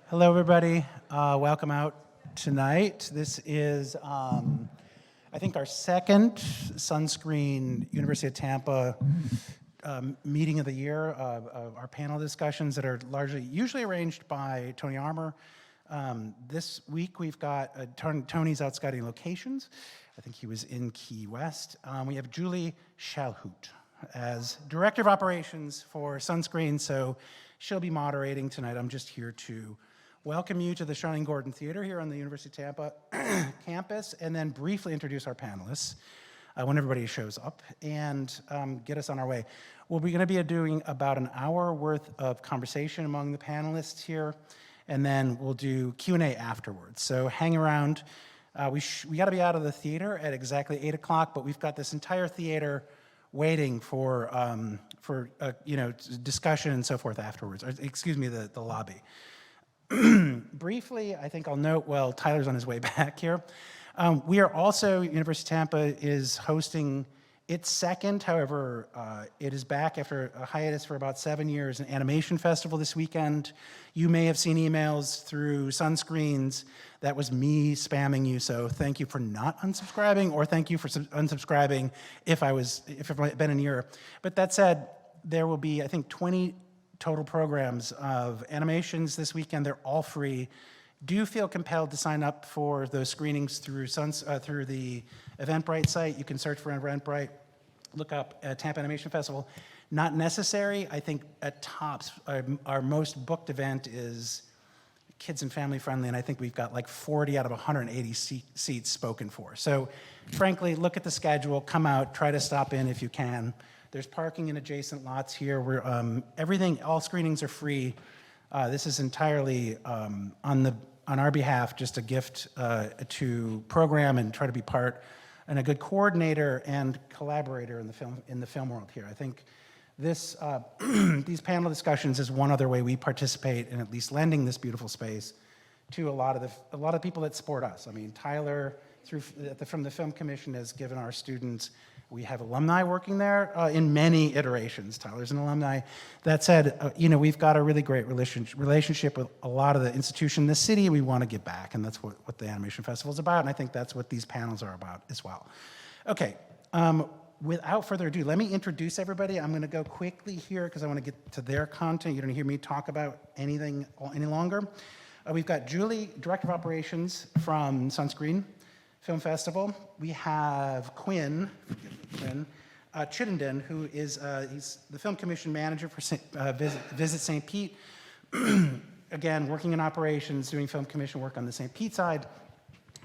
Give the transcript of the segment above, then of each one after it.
Hello, everybody. Welcome out tonight. This is, I think, our second Sunscreen University of Tampa meeting of the year. Our panel discussions that are usually arranged by Tony Armour. This week we've got Tony's out scouting locations. I think he was in Key West. We have Julie Chalhoub as Director of Operations for Sunscreen, so she'll be moderating tonight. I'm just here to welcome you to the Shining Gordon Theater here on the University of Tampa campus, and then briefly introduce our panelists when everybody shows up, and get us on our way. We're going to be doing about an hour worth of conversation among the panelists here, and then we'll do Q&A afterwards. So hang around. We got to be out of the theater at exactly 8 o'clock, but we've got this entire theater waiting for discussion and so forth afterwards. Or, excuse me, the lobby. Briefly, I think I'll note, well, Tyler's on his way back here. We are also, University of Tampa is hosting its second, however, it is back after a hiatus for about 7 years, an animation festival this weekend. You may have seen emails through Sunscreens. That was me spamming you, so thank you for not unsubscribing, or thank you for unsubscribing if I've been in Europe. But that said, there will be, I think, 20 total programs of animations this weekend. They're all free. Do feel compelled to sign up for those screenings through the Eventbrite site. You can search for Eventbrite, look up Tampa Animation Festival. Not necessary. I think at tops, our most booked event is kids and family friendly, and I think we've got like 40 out of 180 seats spoken for. So frankly, look at the schedule, come out, try to stop in if you can. There's parking in adjacent lots here. All screenings are free. This is entirely on our behalf, just a gift to program and try to be part and a good coordinator and collaborator in the film world here. I think this these panel discussions is one other way we participate in at least lending this beautiful space to a lot of people that support us. I mean, Tyler from the Film Commission has given our students. We have alumni working there in many iterations. Tyler's an alumni. That said, we've got a really great relationship with a lot of the institutions in the city. We want to give back, and that's what the Animation Festival is about, and I think that's what these panels are about as well. Okay, without further ado, let me introduce everybody. I'm going to go quickly here because I want to get to their content. You don't hear me talk about anything any longer. We've got Julie, Director of Operations from Sunscreen Film Festival. We have Quinn Chitenden, who is he's the Film Commission Manager for Visit St. Pete. Again, working in operations, doing Film Commission work on the St. Pete side.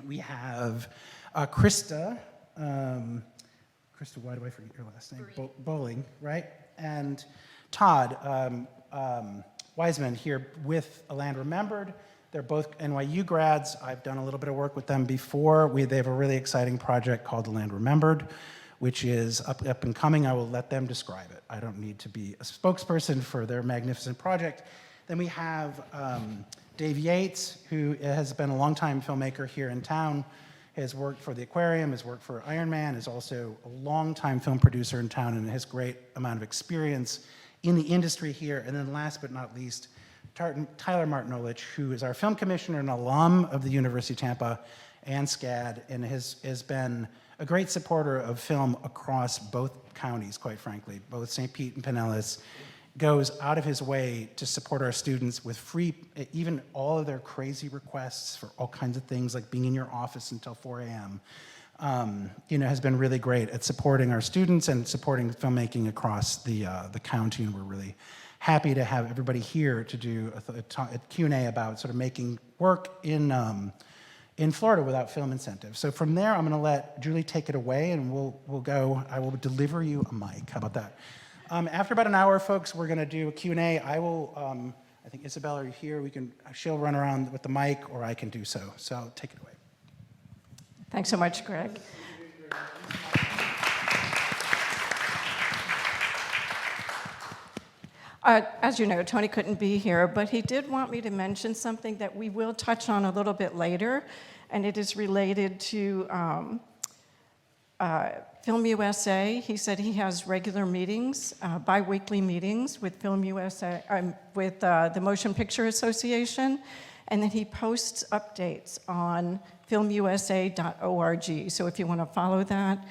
We have Christa, why do I forget your last name? Bowling, right? And Todd Wiseman here with A Land Remembered. They're both NYU grads. I've done a little bit of work with them before. They have a really exciting project called The Land Remembered, which is up and coming. I will let them describe it. I don't need to be a spokesperson for their magnificent project. Then we have Dave Yates, who has been a longtime filmmaker here in town, has worked for the Aquarium, has worked for Iron Man, is also a longtime film producer in town and has great amount of experience in the industry here. And then last but not least, Tyler Martinolich, who is our film commissioner and alum of the University of Tampa and SCAD, and has been a great supporter of film across both counties, quite frankly, both St. Pete and Pinellas, goes out of his way to support our students with free, even all of their crazy requests for all kinds of things, like being in your office until 4 a.m., has been really great at supporting our students and supporting filmmaking across the county, and we're really happy to have everybody here to do a Q&A about sort of making work in Florida without film incentives. So from there, I'm going to let Julie take it away, and we'll go. I will deliver you a mic. How about that? After about an hour, folks, we're going to do a Q&A. I will. I think Isabel, are you here? She'll run around with the mic, or I can do so. So I'll take it away. Thanks so much, Greg. As you know, Tony couldn't be here, but he did want me to mention something that we will touch on a little bit later, and it is related to Film USA. He said he has regular meetings, bi-weekly meetings with Film USA, with the Motion Picture Association, And then he posts updates on filmusa.org. So if you want to follow that,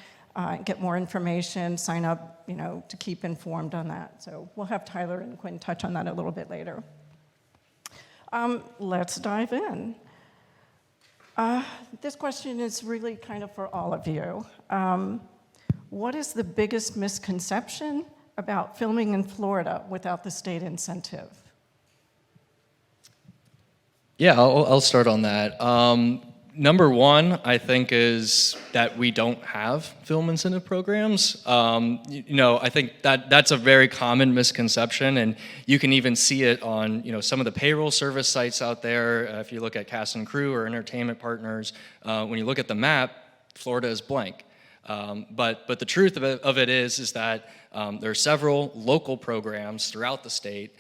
get more information, sign up, to keep informed on that. So we'll have Tyler and Quinn touch on that a little bit later. Let's dive in. This question is really kind of for all of you. What is the biggest misconception about filming in Florida without the state incentive? Yeah, I'll start on that. Number one, I think, is that we don't have film incentive programs. I think that's a very common misconception, and you can even see it on some of the payroll service sites out there. If you look at Cast and Crew or Entertainment Partners, when you look at the map, Florida is blank. But the truth of it is that there are several local programs throughout the state,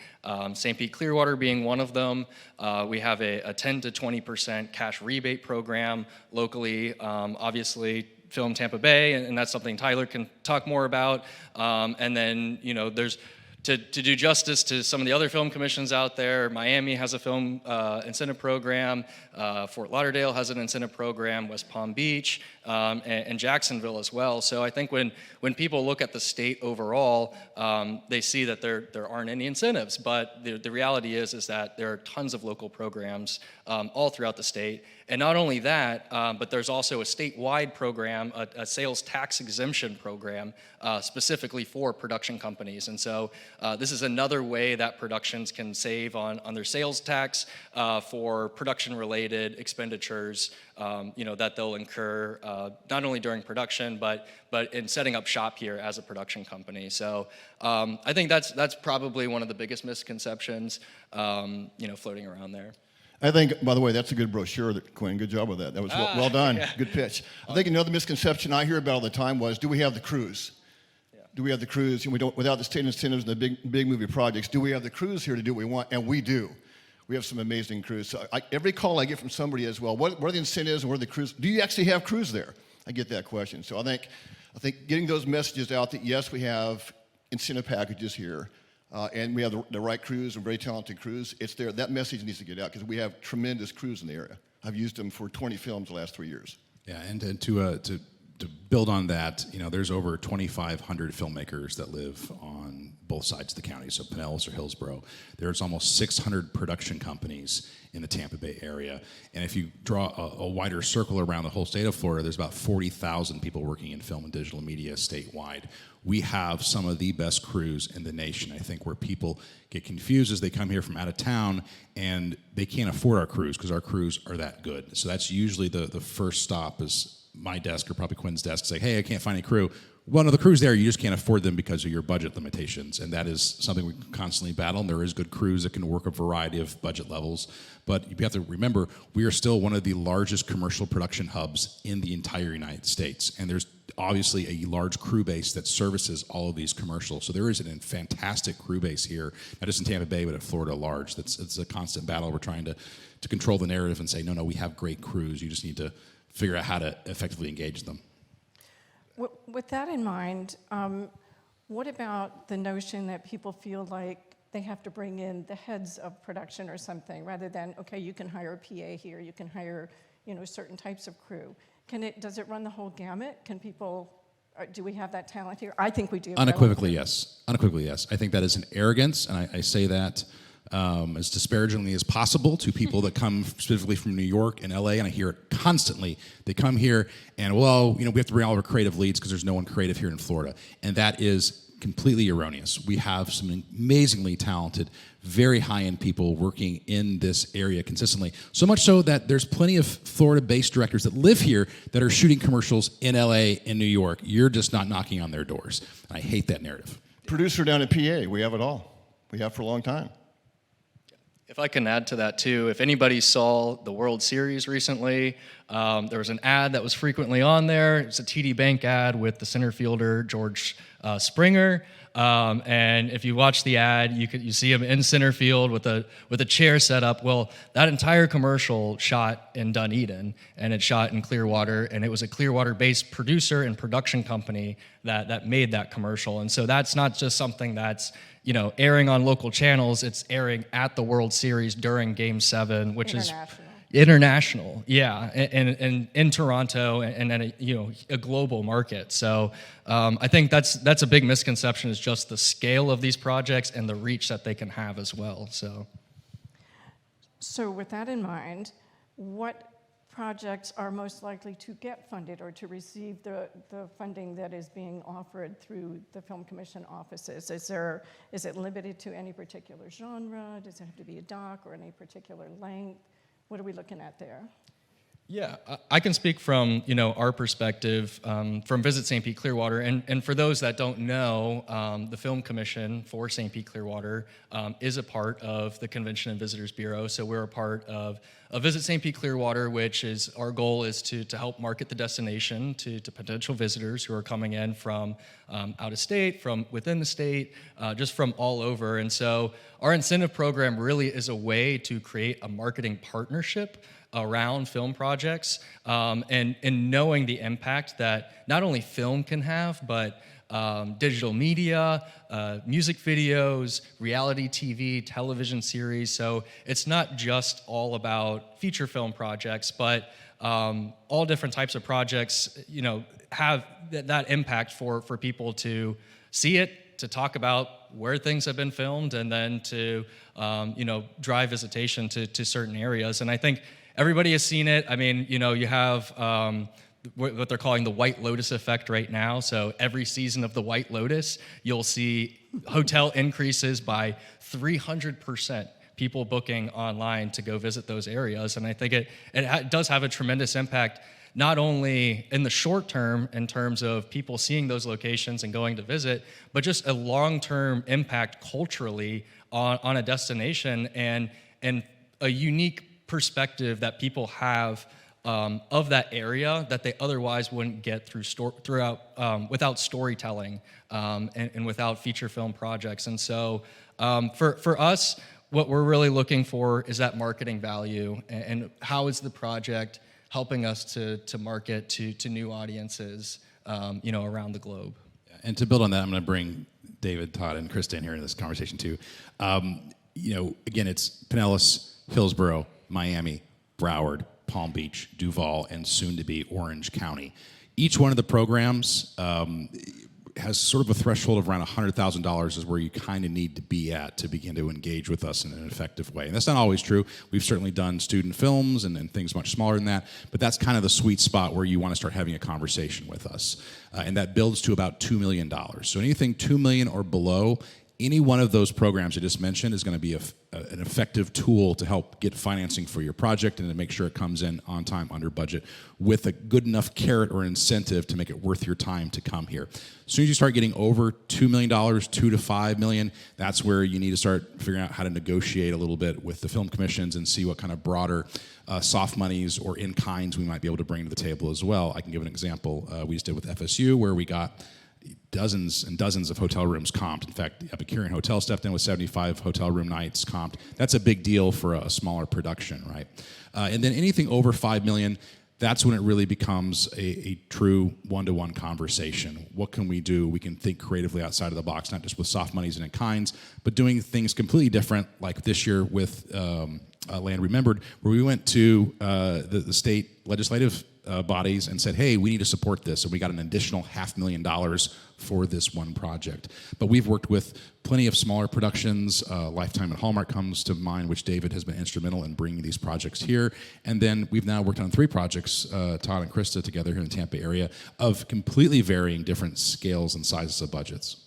St. Pete Clearwater being one of them. We have a 10 to 20% cash rebate program locally, obviously Film Tampa Bay, and that's something Tyler can talk more about. And then, there's to do justice to some of the other film commissions out there, Miami has a film incentive program, Fort Lauderdale has an incentive program, West Palm Beach, and Jacksonville as well. So I think when people look at the state overall, they see that there aren't any incentives, but the reality is that there are tons of local programs all throughout the state. And not only that, but there's also a statewide program, a sales tax exemption program, specifically for production companies. And so this is another way that productions can save on their sales tax for production-related expenditures, that they'll incur not only during production, but in setting up shop here as a production company. So I think that's probably one of the biggest misconceptions, floating around there. I think, by the way, that's a good brochure, Quinn. Good job with that. That was well done. Yeah. Good pitch. I think another misconception I hear about all the time was, do we have the crews? Yeah. Do we have the crews? And we don't, without the state incentives and the big movie projects, do we have the crews here to do what we want? And we do. We have some amazing crews. So every call I get from somebody is, well, what are the incentives and where are the crews? Do you actually have crews there? I get that question. So I think getting those messages out that, yes, we have incentive packages here, and we have the right crews and very talented crews. It's there. That message needs to get out because we have tremendous crews in the area. I've used them for 20 films the last 3 years. Yeah, and to build on that, there's over 2,500 filmmakers that live on both sides of the county, so Pinellas or Hillsborough. There's almost 600 production companies in the Tampa Bay area. And if you draw a wider circle around the whole state of Florida, there's about 40,000 people working in film and digital media statewide. We have some of the best crews in the nation. I think where people get confused is they come here from out of town and they can't afford our crews because our crews are that good. So that's usually the first stop is my desk or probably Quinn's desk, say, hey, I can't find any crew. Well, no, the crew's there, you just can't afford them because of your budget limitations, and that is something we constantly battle, and there is good crews that can work a variety of budget levels, but you have to remember, we are still one of the largest commercial production hubs in the entire United States, and there's obviously a large crew base that services all of these commercials, so there is a fantastic crew base here, not just in Tampa Bay, but at Florida large. It's a constant battle. We're trying to control the narrative and say, no, we have great crews, you just need to figure out how to effectively engage them. With that in mind, what about the notion that people feel like they have to bring in the heads of production or something, rather than, okay, you can hire a PA here, you can hire, certain types of crew. Does it run the whole gamut? Can people, do we have that talent here? I think we do. Unequivocally, yes. Unequivocally, yes. I think that is an arrogance, and I say that as disparagingly as possible to people that come specifically from New York and LA, and I hear it constantly. They come here and, we have to bring all of our creative leads because there's no one creative here in Florida. And that is completely erroneous. We have some amazingly talented, very high-end people working in this area consistently. So much so that there's plenty of Florida-based directors that live here that are shooting commercials in LA and New York. You're just not knocking on their doors. I hate that narrative. Producer down at PA, we have it all. We have for a long time. If I can add to that too, if anybody saw the World Series recently, There was an ad that was frequently on there. It was a TD Bank ad with the center fielder, George Springer. And if you watch the ad, you see him in center field with a chair set up. Well, that entire commercial shot in Dunedin, and it shot in Clearwater, and it was a Clearwater-based producer and production company that made that commercial. And so that's not just something that's airing on local channels. It's airing at the World Series during Game 7, which is international, yeah, and in Toronto, and then a global market. So I think that's a big misconception, is just the scale of these projects and the reach that they can have as well. So with that in mind, what projects are most likely to get funded or to receive the funding that is being offered through the Film Commission offices? Is it limited to any particular genre? Does it have to be a doc or any particular length? What are we looking at there? Yeah, I can speak from our perspective from Visit St. Pete Clearwater, and for those that don't know, the Film Commission for St. Pete Clearwater is a part of the Convention and Visitors Bureau. So we're a part of Visit St. Pete Clearwater, which is our goal is to help market the destination to potential visitors who are coming in from out of state, from within the state, just from all over. And so our incentive program really is a way to create a marketing partnership around film projects, and knowing the impact that not only film can have, but digital media, music videos, reality TV, television series. So it's not just all about feature film projects, but all different types of projects, have that impact for people to see it, to talk about where things have been filmed, and then to drive visitation to certain areas. And I think everybody has seen it. I mean, you have what they're calling the White Lotus effect right now. So every season of the White Lotus, you'll see hotel increases by 300%. People booking online to go visit those areas. And I think it does have a tremendous impact, not only in the short term in terms of people seeing those locations and going to visit, but just a long-term impact culturally on a destination, and a unique perspective that people have of that area that they otherwise wouldn't get without storytelling and without feature film projects. And so for us, what we're really looking for is that marketing value, and how is the project helping us to market to new audiences around the globe. And to build on that, I'm going to bring David, Todd, and Christa in here in this conversation too. Again, it's Pinellas, Hillsborough, Miami, Broward, Palm Beach, Duval, and soon to be Orange County. Each one of the programs has sort of a threshold of around $100,000 is where you kind of need to be at to begin to engage with us in an effective way. And that's not always true. We've certainly done student films and things much smaller than that, but that's kind of the sweet spot where you want to start having a conversation with us. And that builds to about $2 million. So anything $2 million or below, any one of those programs I just mentioned is going to be an effective tool to help get financing for your project and to make sure it comes in on time, under budget, with a good enough carrot or incentive to make it worth your time to come here. As soon as you start getting over $2 million, $2 to $5 million, that's where you need to start figuring out how to negotiate a little bit with the film commissions and see what kind of broader soft monies or in-kinds we might be able to bring to the table as well. I can give an example we just did with FSU, where we got dozens and dozens of hotel rooms comped. In fact, the Epicurean Hotel stepped in with 75 hotel room nights comped. That's a big deal for a smaller production, right? And then anything over $5 million, that's when it really becomes a true one-to-one conversation. What can we do? We can think creatively outside of the box, not just with soft monies and in kinds, but doing things completely different, like this year with Land Remembered, where we went to the state legislative bodies and said, hey, we need to support this. And we got an additional $500,000 for this one project. But we've worked with plenty of smaller productions. Lifetime and Hallmark comes to mind, which David has been instrumental in bringing these projects here. And then we've now worked on 3 projects, Todd and Christa together here in the Tampa area, of completely varying different scales and sizes of budgets.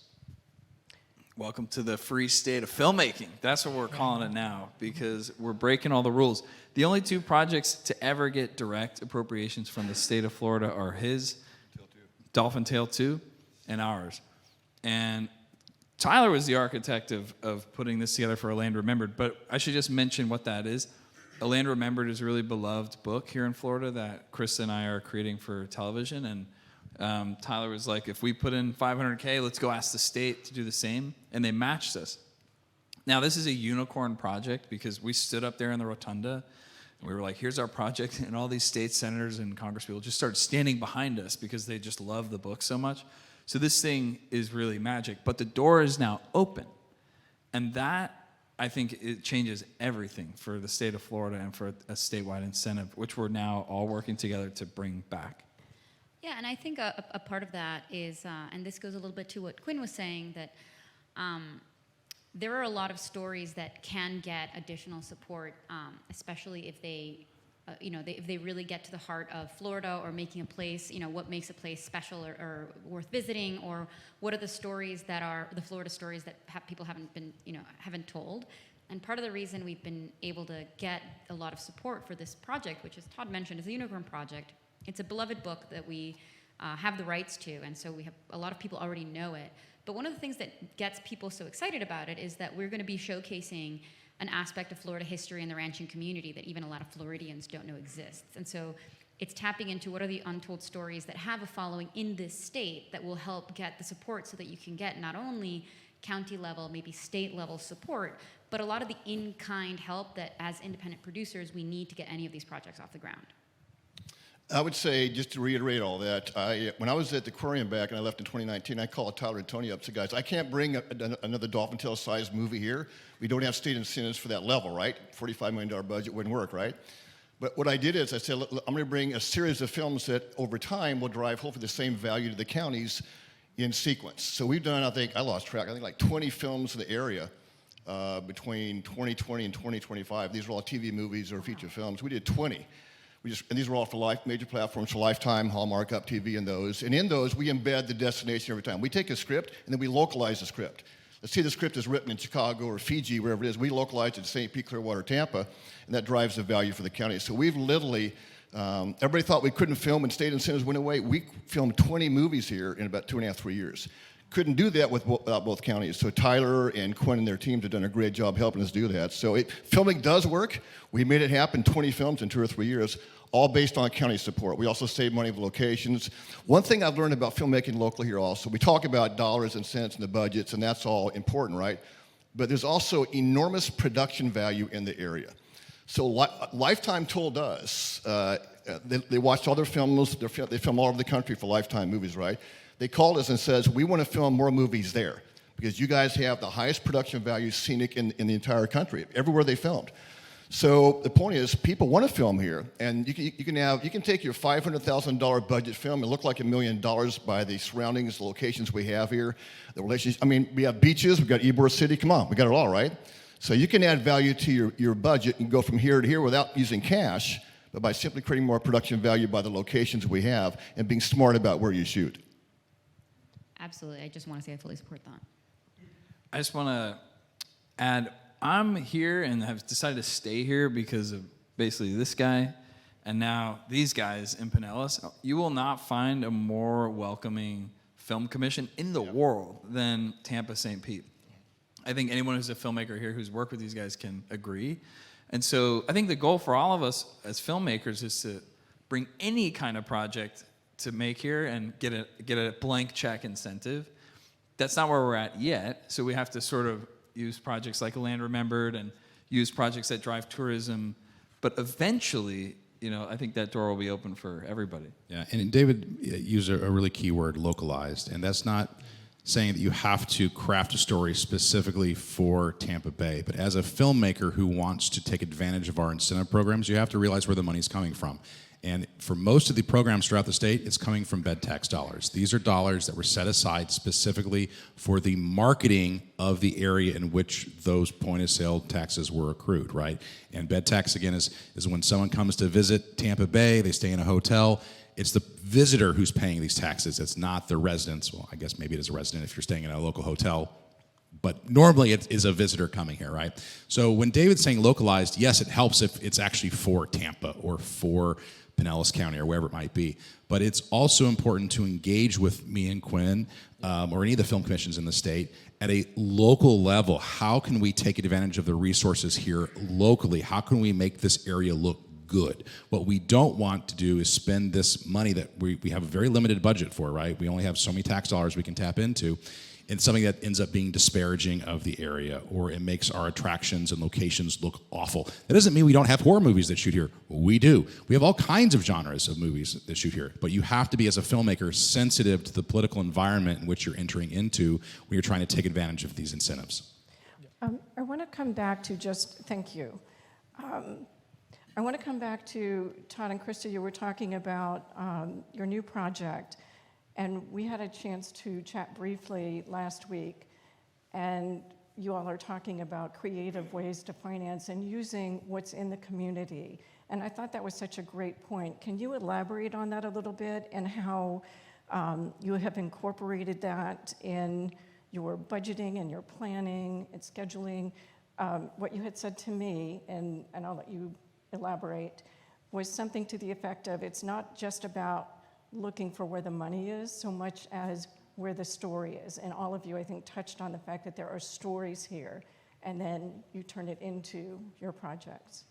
Welcome to the free state of filmmaking. That's what we're calling it now, because we're breaking all the rules. The only 2 projects to ever get direct appropriations from the state of Florida are his, Dolphin Tale 2, and ours. And Tyler was the architect of putting this together for A Land Remembered, but I should just mention what that is. A Land Remembered is a really beloved book here in Florida that Christa and I are creating for television. And Tyler was like, if we put in $500K, let's go ask the state to do the same. And they matched us. Now, this is a unicorn project because we stood up there in the rotunda and we were like, here's our project. And all these state senators and congresspeople just started standing behind us because they just love the book so much. So this thing is really magic. But the door is now open. And that, I think, it changes everything for the state of Florida and for a statewide incentive, which we're now all working together to bring back. Yeah, and I think a part of that is, and this goes a little bit to what Quinn was saying, that there are a lot of stories that can get additional support, especially if they, if they really get to the heart of Florida or making a place, what makes a place special or worth visiting, or what are the stories that are the Florida stories that people haven't told. And part of the reason we've been able to get a lot of support for this project, which as Todd mentioned, is a Unicorn Project. It's a beloved book that we have the rights to, and so we have a lot of people already know it. But one of the things that gets people so excited about it is that we're going to be showcasing an aspect of Florida history and the ranching community that even a lot of Floridians don't know exists. And so it's tapping into what are the untold stories that have a following in this state that will help get the support so that you can get not only county level, maybe state level support, but a lot of the in-kind help that as independent producers we need to get any of these projects off the ground. I would say, just to reiterate all that, when I was at the aquarium back and I left in 2019, I called Tyler and Tony up and said, guys, I can't bring another Dolphin Tale-sized movie here. We don't have state incentives for that level, right? $45 million budget wouldn't work, right? But what I did is I said, look, I'm going to bring a series of films that over time will drive hopefully the same value to the counties in sequence. So we've done, I lost track, I think like 20 films in the area between 2020 and 2025. These are all TV movies or feature films. We did 20. And these were all for major platforms, for Lifetime, Hallmark, Up TV, and those. And in those, we embed the destination every time. We take a script, and then we localize the script. Let's say the script is written in Chicago or Fiji, wherever it is. We localize it to St. Pete, Clearwater, Tampa, and that drives the value for the county. So we've literally, everybody thought we couldn't film and state incentives went away. We filmed 20 movies here in about 2.5, 3 years. Couldn't do that without both counties. So Tyler and Quinn and their teams have done a great job helping us do that. So filming does work. We made it happen, 20 films in 2 or 3 years, all based on county support. We also save money with locations. One thing I've learned about filmmaking locally here also, we talk about dollars and cents and the budgets, and that's all important, right? But there's also enormous production value in the area. So Lifetime told us, they watched all their films, they film all over the country for Lifetime movies, right? They called us and says, we want to film more movies there because you guys have the highest production value scenic in the entire country, everywhere they filmed. So the point is, people want to film here, and you can take your $500,000 budget film and look like $1 million by the surroundings, the locations we have here, the relationships. I mean, we have beaches, we've got Ybor City. Come on, we got it all, right? So you can add value to your budget and go from here to here without using cash, but by simply creating more production value by the locations we have and being smart about where you shoot. Absolutely. I just want to say I fully support that. I just want to add, I'm here and have decided to stay here because of basically this guy and now these guys in Pinellas. You will not find a more welcoming film commission in the world than Tampa St. Pete. I think anyone who's a filmmaker here who's worked with these guys can agree. And so I think the goal for all of us as filmmakers is to bring any kind of project to make here and get a blank check incentive. That's not where we're at yet, so we have to sort of use projects like A Land Remembered and use projects that drive tourism. But eventually, I think that door will be open for everybody. Yeah, and David used a really key word, localized, and that's not saying that you have to craft a story specifically for Tampa Bay, but as a filmmaker who wants to take advantage of our incentive programs, you have to realize where the money's coming from. And for most of the programs throughout the state, it's coming from bed tax dollars. These are dollars that were set aside specifically for the marketing of the area in which those point-of-sale taxes were accrued, right? And bed tax, again, is when someone comes to visit Tampa Bay, they stay in a hotel, it's the visitor who's paying these taxes. It's not the residents. Well, I guess maybe it is a resident if you're staying in a local hotel. But normally it is a visitor coming here, right? So when David's saying localized, yes, it helps if it's actually for Tampa or for Pinellas County or wherever it might be. But it's also important to engage with me and Quinn or any of the film commissions in the state at a local level, how can we take advantage of the resources here locally? How can we make this area look good? What we don't want to do is spend this money that we have a very limited budget for, right? We only have so many tax dollars we can tap into, in something that ends up being disparaging of the area, or it makes our attractions and locations look awful. That doesn't mean we don't have horror movies that shoot here. We do. We have all kinds of genres of movies that shoot here, but you have to be, as a filmmaker, sensitive to the political environment in which you're entering into when you're trying to take advantage of these incentives. I want to come back to thank you. I want to come back to Todd and Christa. You were talking about your new project. And we had a chance to chat briefly last week, and you all are talking about creative ways to finance and using what's in the community. And I thought that was such a great point. Can you elaborate on that a little bit, and how you have incorporated that in your budgeting and your planning and scheduling? What you had said to me, and I'll let you elaborate, was something to the effect of, it's not just about looking for where the money is so much as where the story is. And all of you, I think, touched on the fact that there are stories here, and then you turn it into your projects.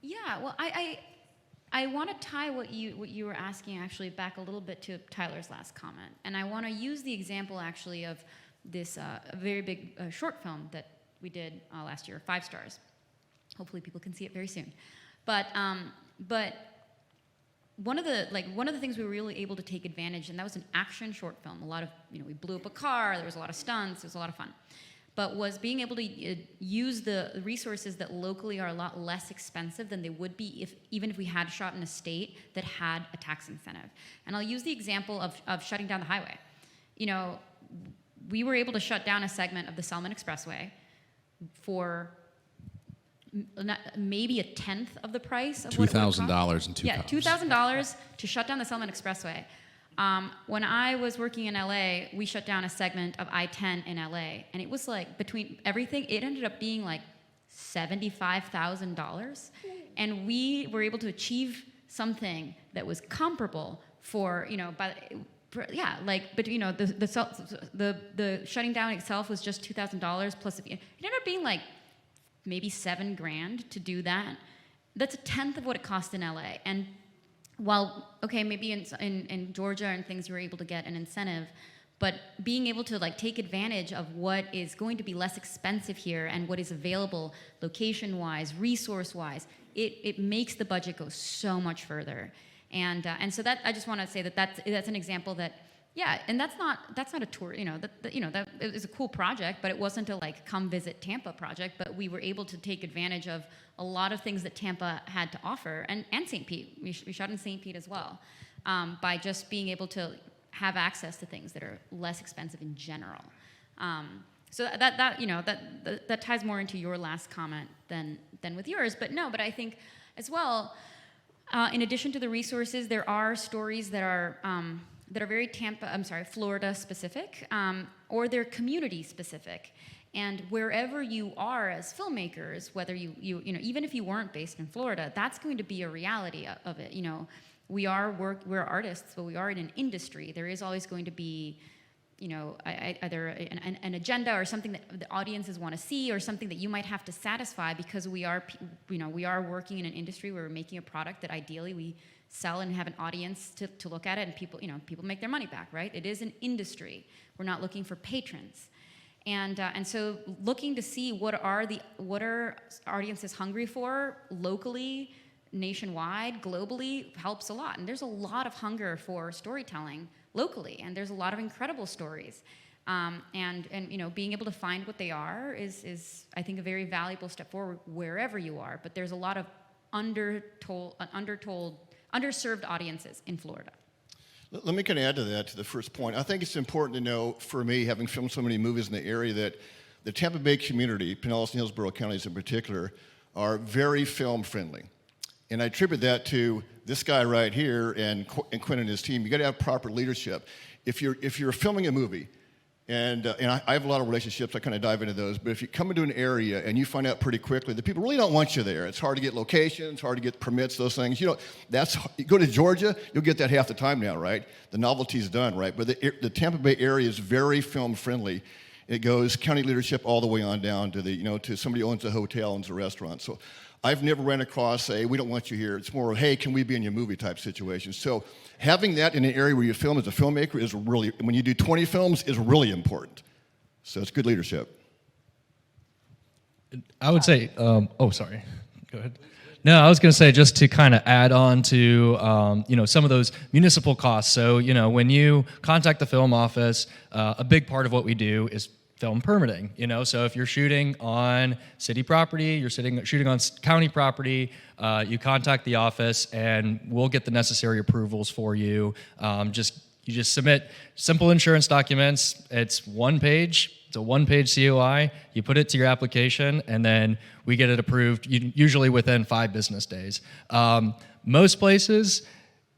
Yeah, well, I want to tie what you were asking actually back a little bit to Tyler's last comment, and I want to use the example actually of this very big short film that we did last year, 5 stars. Hopefully, people can see it very soon, but one of the things we were really able to take advantage, and that was an action short film. A lot of, we blew up a car, there was a lot of stunts, it was a lot of fun. But was being able to use the resources that locally are a lot less expensive than they would be even if we had shot in a state that had a tax incentive. And I'll use the example of shutting down the highway. We were able to shut down a segment of the Selman Expressway for maybe a tenth of the price of $2,000 in 2 cars. Yeah, $2,000 to shut down the Selman Expressway. When I was working in LA, we shut down a segment of I-10 in LA, and it was like, between everything, it ended up being like $75,000, and we were able to achieve something that was comparable for, the shutting down itself was just $2,000 plus, it ended up being like maybe $7,000 to do that. That's a tenth of what it cost in LA. And while, okay, maybe in Georgia and things you were able to get an incentive, but being able to take advantage of what is going to be less expensive here and what is available location-wise, resource-wise, it makes the budget go so much further. And so that, I just want to say that's an example that, yeah, and that's not a tour, that it was a cool project, but it wasn't a come visit Tampa project, but we were able to take advantage of a lot of things that Tampa had to offer, and St. Pete. We shot in St. Pete as well, by just being able to have access to things that are less expensive in general. So that ties more into your last comment than with yours, but I think as well, in addition to the resources, there are stories that are very Florida specific, or they're community specific. And wherever you are as filmmakers, whether you even if you weren't based in Florida, that's going to be a reality of it. We're artists, but we are in an industry. There is always going to be, either an agenda or something that the audiences want to see, or something that you might have to satisfy, because we are working in an industry where we're making a product that ideally we sell and have an audience to look at it, and people make their money back, right? It is an industry. We're not looking for patrons. And so looking to see what are audiences hungry for locally, nationwide, globally, helps a lot. And there's a lot of hunger for storytelling locally, and there's a lot of incredible stories. And being able to find what they are is I think a very valuable step forward wherever you are. But there's a lot of underserved audiences in Florida. Let me kind of add to that, to the first point. I think it's important to know, for me, having filmed so many movies in the area, that the Tampa Bay community, Pinellas and Hillsborough counties in particular, are very film friendly. And I attribute that to this guy right here and Quinn and his team. You got to have proper leadership. If you're filming a movie, and I have a lot of relationships, I kind of dive into those, but if you come into an area and you find out pretty quickly that people really don't want you there, it's hard to get locations, hard to get permits, those things. You go to Georgia, you'll get that half the time now, right? The novelty's done, right? But the Tampa Bay area is very film friendly. It goes county leadership all the way on down to to somebody who owns a hotel, owns a restaurant. So I've never ran across we don't want you here. It's more, hey, can we be in your movie type situation? So having that in an area where you film as a filmmaker is really, when you do 20 films, is really important. So it's good leadership. I would say, sorry, go ahead. No, I was going to say, just to kind of add on to, some of those municipal costs. So, when you contact the film office, a big part of what we do is film permitting. So if you're shooting on city property, you're shooting on county property, you contact the office, and we'll get the necessary approvals for you. You just submit simple insurance documents. It's one page. It's a one-page COI. You put it to your application, and then we get it approved, usually within 5 business days. Most places,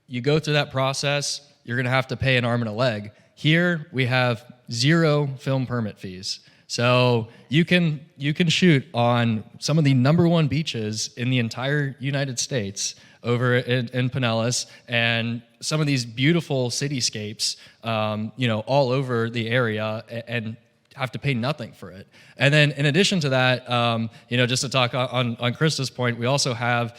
you go through that process, you're going to have to pay an arm and a leg. Here, we have 0 film permit fees. So you can shoot on some of the #1 beaches in the entire United States over in Pinellas, and some of these beautiful cityscapes, all over the area, and have to pay nothing for it. And then in addition to that, just to talk on Christa's point, we also have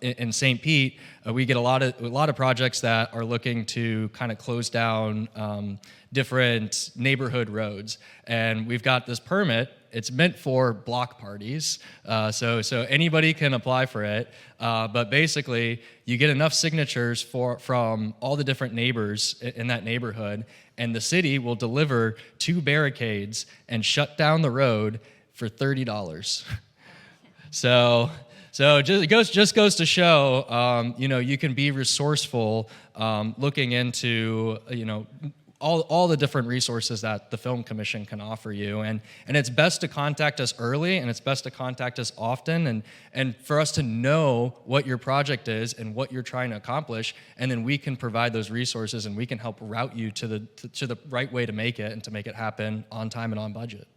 in St. Pete, we get a lot of projects that are looking to kind of close down different neighborhood roads, and we've got this permit. It's meant for block parties, so anybody can apply for it. But basically, you get enough signatures from all the different neighbors in that neighborhood, and the city will deliver 2 barricades and shut down the road for $30. So it just goes to show, you can be resourceful, looking into, all the different resources that the Film Commission can offer you. And it's best to contact us early, and it's best to contact us often, and for us to know what your project is and what you're trying to accomplish, and then we can provide those resources, and we can help route you to the right way to make it, and to make it happen on time and on budget.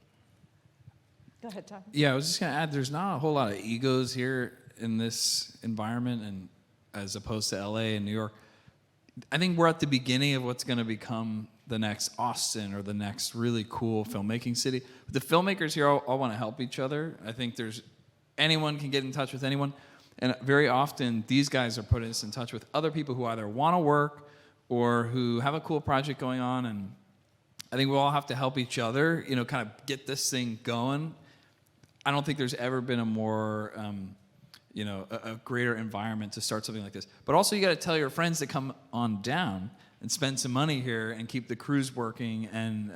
Go ahead, Todd. Yeah, I was just going to add, there's not a whole lot of egos here in this environment, and as opposed to LA and New York. I think we're at the beginning of what's going to become the next Austin or the next really cool filmmaking city. But the filmmakers here all want to help each other. I think anyone can get in touch with anyone. And very often, these guys are putting us in touch with other people who either want to work or who have a cool project going on. And I think we all have to help each other, kind of get this thing going. I don't think there's ever been a more... a greater environment to start something like this. But also you got to tell your friends to come on down and spend some money here and keep the crews working, and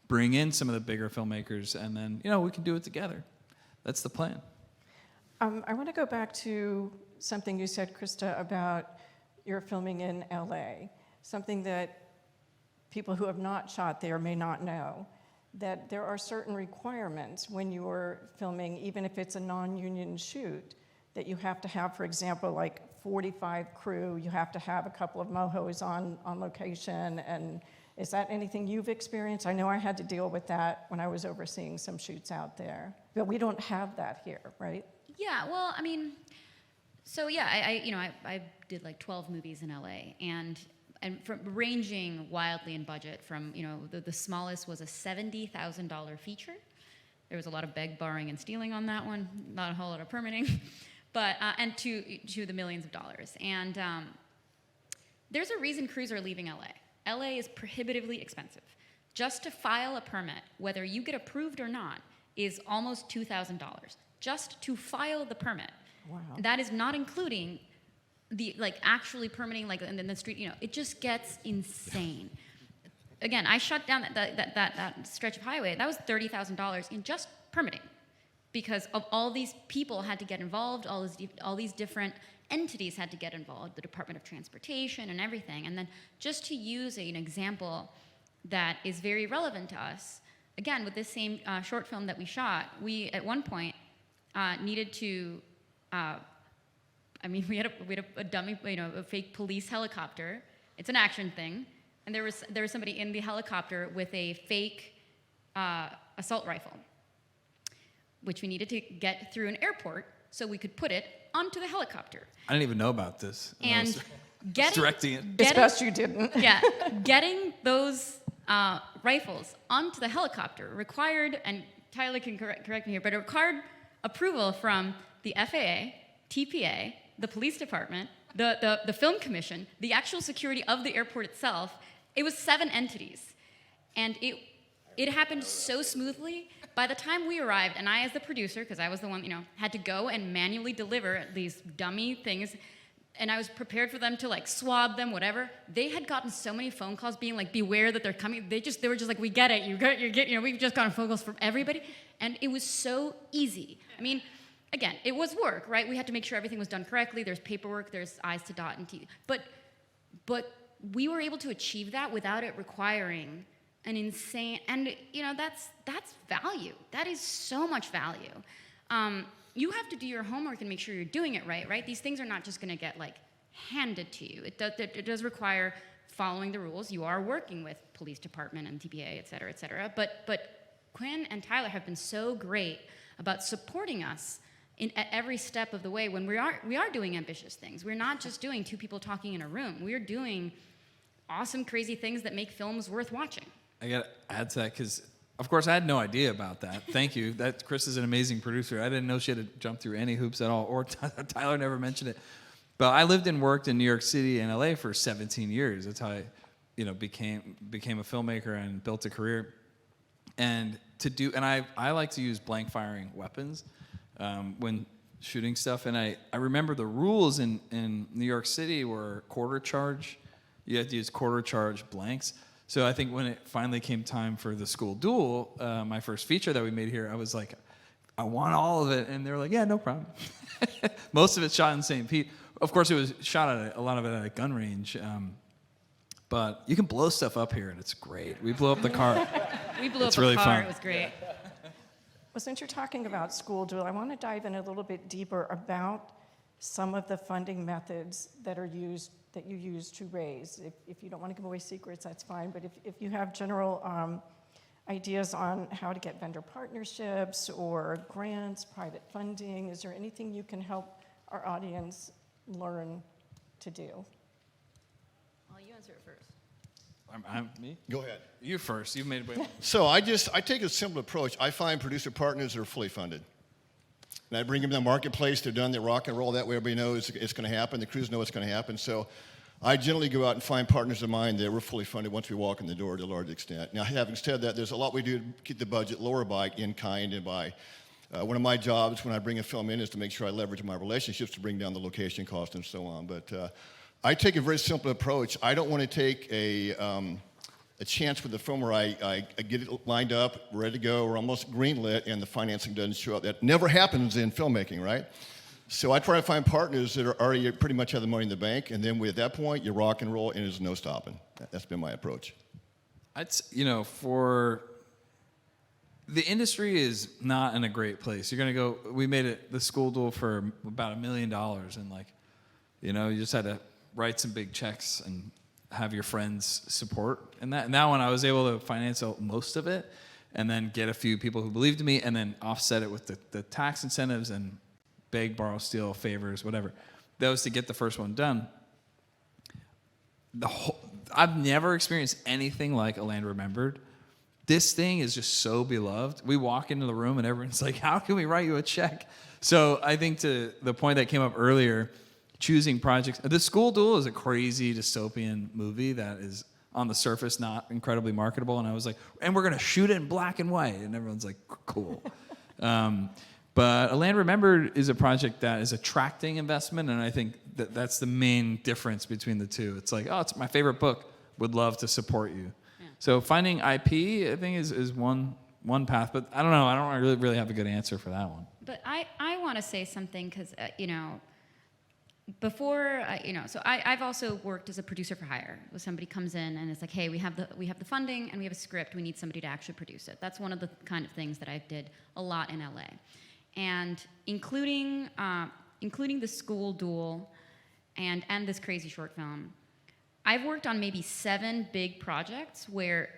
bring in some of the bigger filmmakers, and then, we can do it together. That's the plan. I want to go back to something you said, Christa, about your filming in LA, something that people who have not shot there may not know, that there are certain requirements when you're filming, even if it's a non-union shoot, that you have to have, for example, like 45 crew, you have to have a couple of mohos on location, and is that anything you've experienced? I know I had to deal with that when I was overseeing some shoots out there, but we don't have that here, right? Yeah, well, I mean, so yeah, I did like 12 movies in LA, and from ranging wildly in budget from, the smallest was a $70,000 feature. There was a lot of beg, borrowing, and stealing on that one, not a whole lot of permitting. But and to the millions of dollars. And there's a reason crews are leaving LA. LA is prohibitively expensive. Just to file a permit, whether you get approved or not, is almost $2,000. Just to file the permit. Wow. That is not including the actually permitting, in the street. It just gets insane. Again, I shut down that stretch of highway. That was $30,000 in just permitting, because of all these people had to get involved, all these different entities had to get involved, the Department of Transportation and everything. And then just to use an example that is very relevant to us, again, with this same short film that we shot, we at one point needed to, we had a dummy, a fake police helicopter. It's an action thing. And there was somebody in the helicopter with a fake assault rifle, which we needed to get through an airport so we could put it onto the helicopter. I didn't even know about this. And directing it. It's best you didn't. Yeah, getting those rifles onto the helicopter required, and Tyler can correct me here, but it required approval from the FAA, TPA, the police department, the film commission, the actual security of the airport itself. It was 7 entities. And it happened so smoothly. By the time we arrived, and I as the producer, because I was the one, had to go and manually deliver these dummy things, and I was prepared for them to like swab them, whatever. They had gotten so many phone calls being like, beware that they're coming. They were just like, we get it, we've just gotten phone calls from everybody. And it was so easy. I mean, again, it was work, right? We had to make sure everything was done correctly. There's paperwork, there's I's to dot and T. But we were able to achieve that without it requiring an insane, and that's value. That is so much value. You have to do your homework and make sure you're doing it right? These things are not just gonna get like handed to you. It does require following the rules. You are working with police department and TPA, et cetera. But Quinn and Tyler have been so great about supporting us at every step of the way when we are doing ambitious things. We're not just doing 2 people talking in a room. We're doing awesome, crazy things that make films worth watching. I got to add to that because, of course, I had no idea about that. Thank you. Chris is an amazing producer. I didn't know she had to jump through any hoops at all, or Tyler never mentioned it. But I lived and worked in New York City and LA for 17 years. That's how I, became a filmmaker and built a career. And I like to use blank firing weapons when shooting stuff. And I remember the rules in New York City were quarter charge. You had to use quarter charge blanks. So I think when it finally came time for the school duel, my first feature that we made here, I was like, I want all of it. And they were like, yeah, no problem. Most of it's shot in St. Pete. Of course, it was shot at a lot of it at a gun range. But you can blow stuff up here, and it's great. We blew up the car. We blew It's up really a car. fun. It was great. Well, since you're talking about school duel, I want to dive in a little bit deeper about some of the funding methods that you use to raise. If you don't want to give away secrets, that's fine. But if you have general ideas on how to get vendor partnerships or grants, private funding, is there anything you can help our audience learn to do? Well, you answer it first. Me? Go ahead. You first. You made it way. So I take a simple approach. I find producer partners that are fully funded. And I bring them to the marketplace. They're done. They rock and roll. That way everybody knows it's going to happen. The crews know it's going to happen. So I generally go out and find partners of mine that we're fully funded once we walk in the door to a large extent. Now, having said that, there's a lot we do to keep the budget lower by in-kind and by one of my jobs when I bring a film in is to make sure I leverage my relationships to bring down the location cost and so on. But I take a very simple approach. I don't want to take a chance with the film where I get it lined up, ready to go, or almost greenlit, and the financing doesn't show up. That never happens in filmmaking, right? So I try to find partners that are already pretty much have the money in the bank, and then at that point, you rock and roll, and there's no stopping. That's been my approach. For the industry is not in a great place. You're gonna go. We made it the school duel for about $1 million, and you just had to write some big checks and have your friends support. And that one I was able to finance most of it and then get a few people who believed in me and then offset it with the tax incentives and beg, borrow, steal, favors, whatever. That was to get the first one done. I've never experienced anything like A Land Remembered. This thing is just so beloved. We walk into the room and everyone's like, how can we write you a check? So I think to the point that came up earlier, choosing projects. The School Duel is a crazy dystopian movie that is on the surface not incredibly marketable. And I was like, and we're going to shoot it in black and white. And everyone's like, cool. But A Land Remembered is a project that is attracting investment. And I think that's the main difference between the two. It's like, oh, it's my favorite book. Would love to support you. Yeah. So finding IP, I think, is one path. But I don't know. I don't really have a good answer for that one. But I want to say something because, before, so I've also worked as a producer for hire. When somebody comes in and it's like, hey, we have the funding and we have a script. We need somebody to actually produce it. That's one of the kind of things that I did a lot in LA, and including the School Duel, and this crazy short film. I've worked on maybe 7 big projects where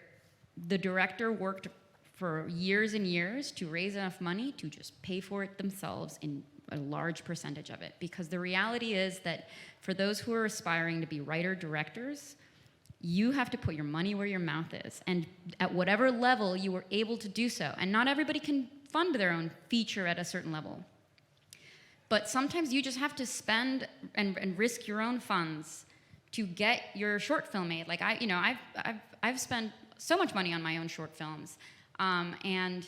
the director worked for years and years to raise enough money to just pay for it themselves in a large percentage of it. Because the reality is that for those who are aspiring to be writer-directors, You have to put your money where your mouth is, and at whatever level you are able to do so. And not everybody can fund their own feature at a certain level. But sometimes you just have to spend and risk your own funds to get your short film made. Like I've spent so much money on my own short films, and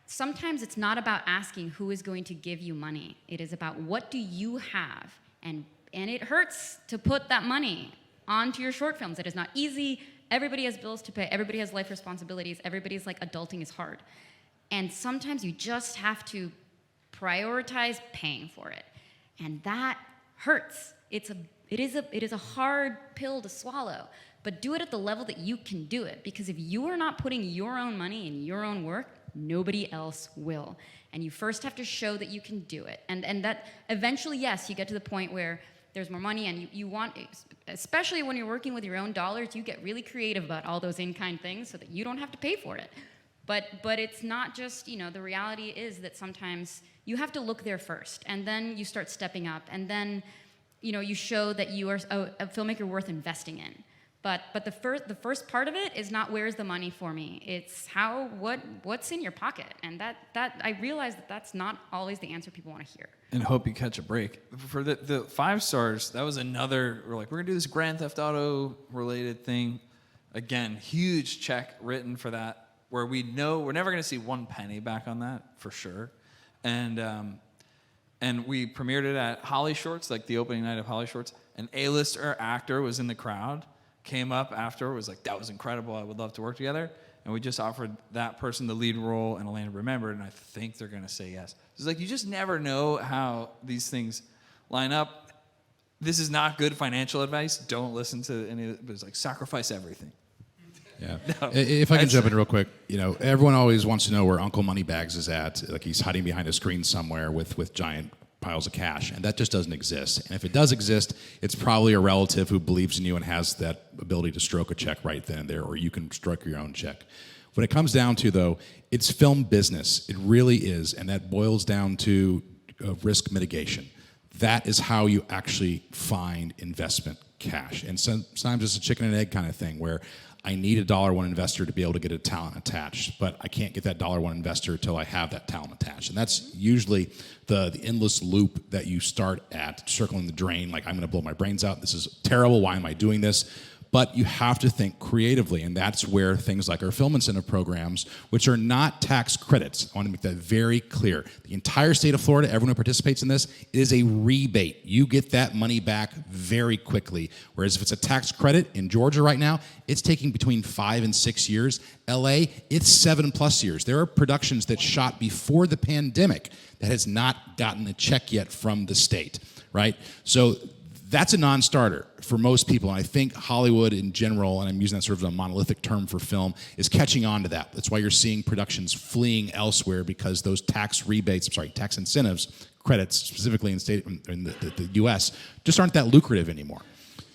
sometimes it's not about asking who is going to give you money. It is about what do you have, and it hurts to put that money onto your short films. It is not easy. Everybody has bills to pay. Everybody has life responsibilities. Everybody's like, adulting is hard. And sometimes you just have to prioritize paying for it. And that hurts. It is a hard pill to swallow, but do it at the level that you can do it. Because if you are not putting your own money in your own work, nobody else will. And you first have to show that you can do it. And that eventually, yes, you get to the point where there's more money, and you want, especially when you're working with your own dollars, you get really creative about all those in-kind things so that you don't have to pay for it. But it's not just, the reality is that sometimes you have to look there first, and then you start stepping up, and then, you show that you are a filmmaker worth investing in. But the first part of it is not where's the money for me. It's what's in your pocket, and that I realize that's not always the answer people want to hear. And hope you catch a break. For the 5 stars, that was another. We're gonna do this Grand Theft Auto related thing. Again, huge check written for that, where we know we're never gonna see 1 penny back on that for sure. And we premiered it at Holly Shorts, like the opening night of Holly Shorts. An A-lister actor was in the crowd, came up after, was like, that was incredible, I would love to work together. And we just offered that person the lead role, and Elena remembered, and I think they're gonna say yes. It's like, you just never know how these things line up. This is not good financial advice. Don't listen to any of it, but it's like, sacrifice everything. Yeah. No, If I can jump in real quick, everyone always wants to know where Uncle Moneybags is at. Like he's hiding behind a screen somewhere with giant piles of cash, and that just doesn't exist. And if it does exist, it's probably a relative who believes in you and has that ability to stroke a check right then and there, or you can stroke your own check. What it comes down to, though, it's film business. It really is, and that boils down to risk mitigation. That is how you actually find investment cash. And sometimes it's a chicken and egg kind of thing where I need a $1 investor to be able to get a talent attached, but I can't get that $1 investor until I have that talent attached. And that's usually the endless loop that you start at, circling the drain, like I'm gonna blow my brains out, this is terrible, why am I doing this? But you have to think creatively, and that's where things like our film incentive programs, which are not tax credits, I want to make that very clear. The entire state of Florida, everyone who participates in this, is a rebate. You get that money back very quickly. Whereas if it's a tax credit in Georgia right now, it's taking between 5 and 6 years. LA, it's 7+ years. There are productions that shot before the pandemic that has not gotten a check yet from the state, right? So that's a non-starter for most people, and I think Hollywood in general, and I'm using that sort of a monolithic term for film, is catching on to that. That's why you're seeing productions fleeing elsewhere, because those tax incentives, credits specifically in the U.S., just aren't that lucrative anymore.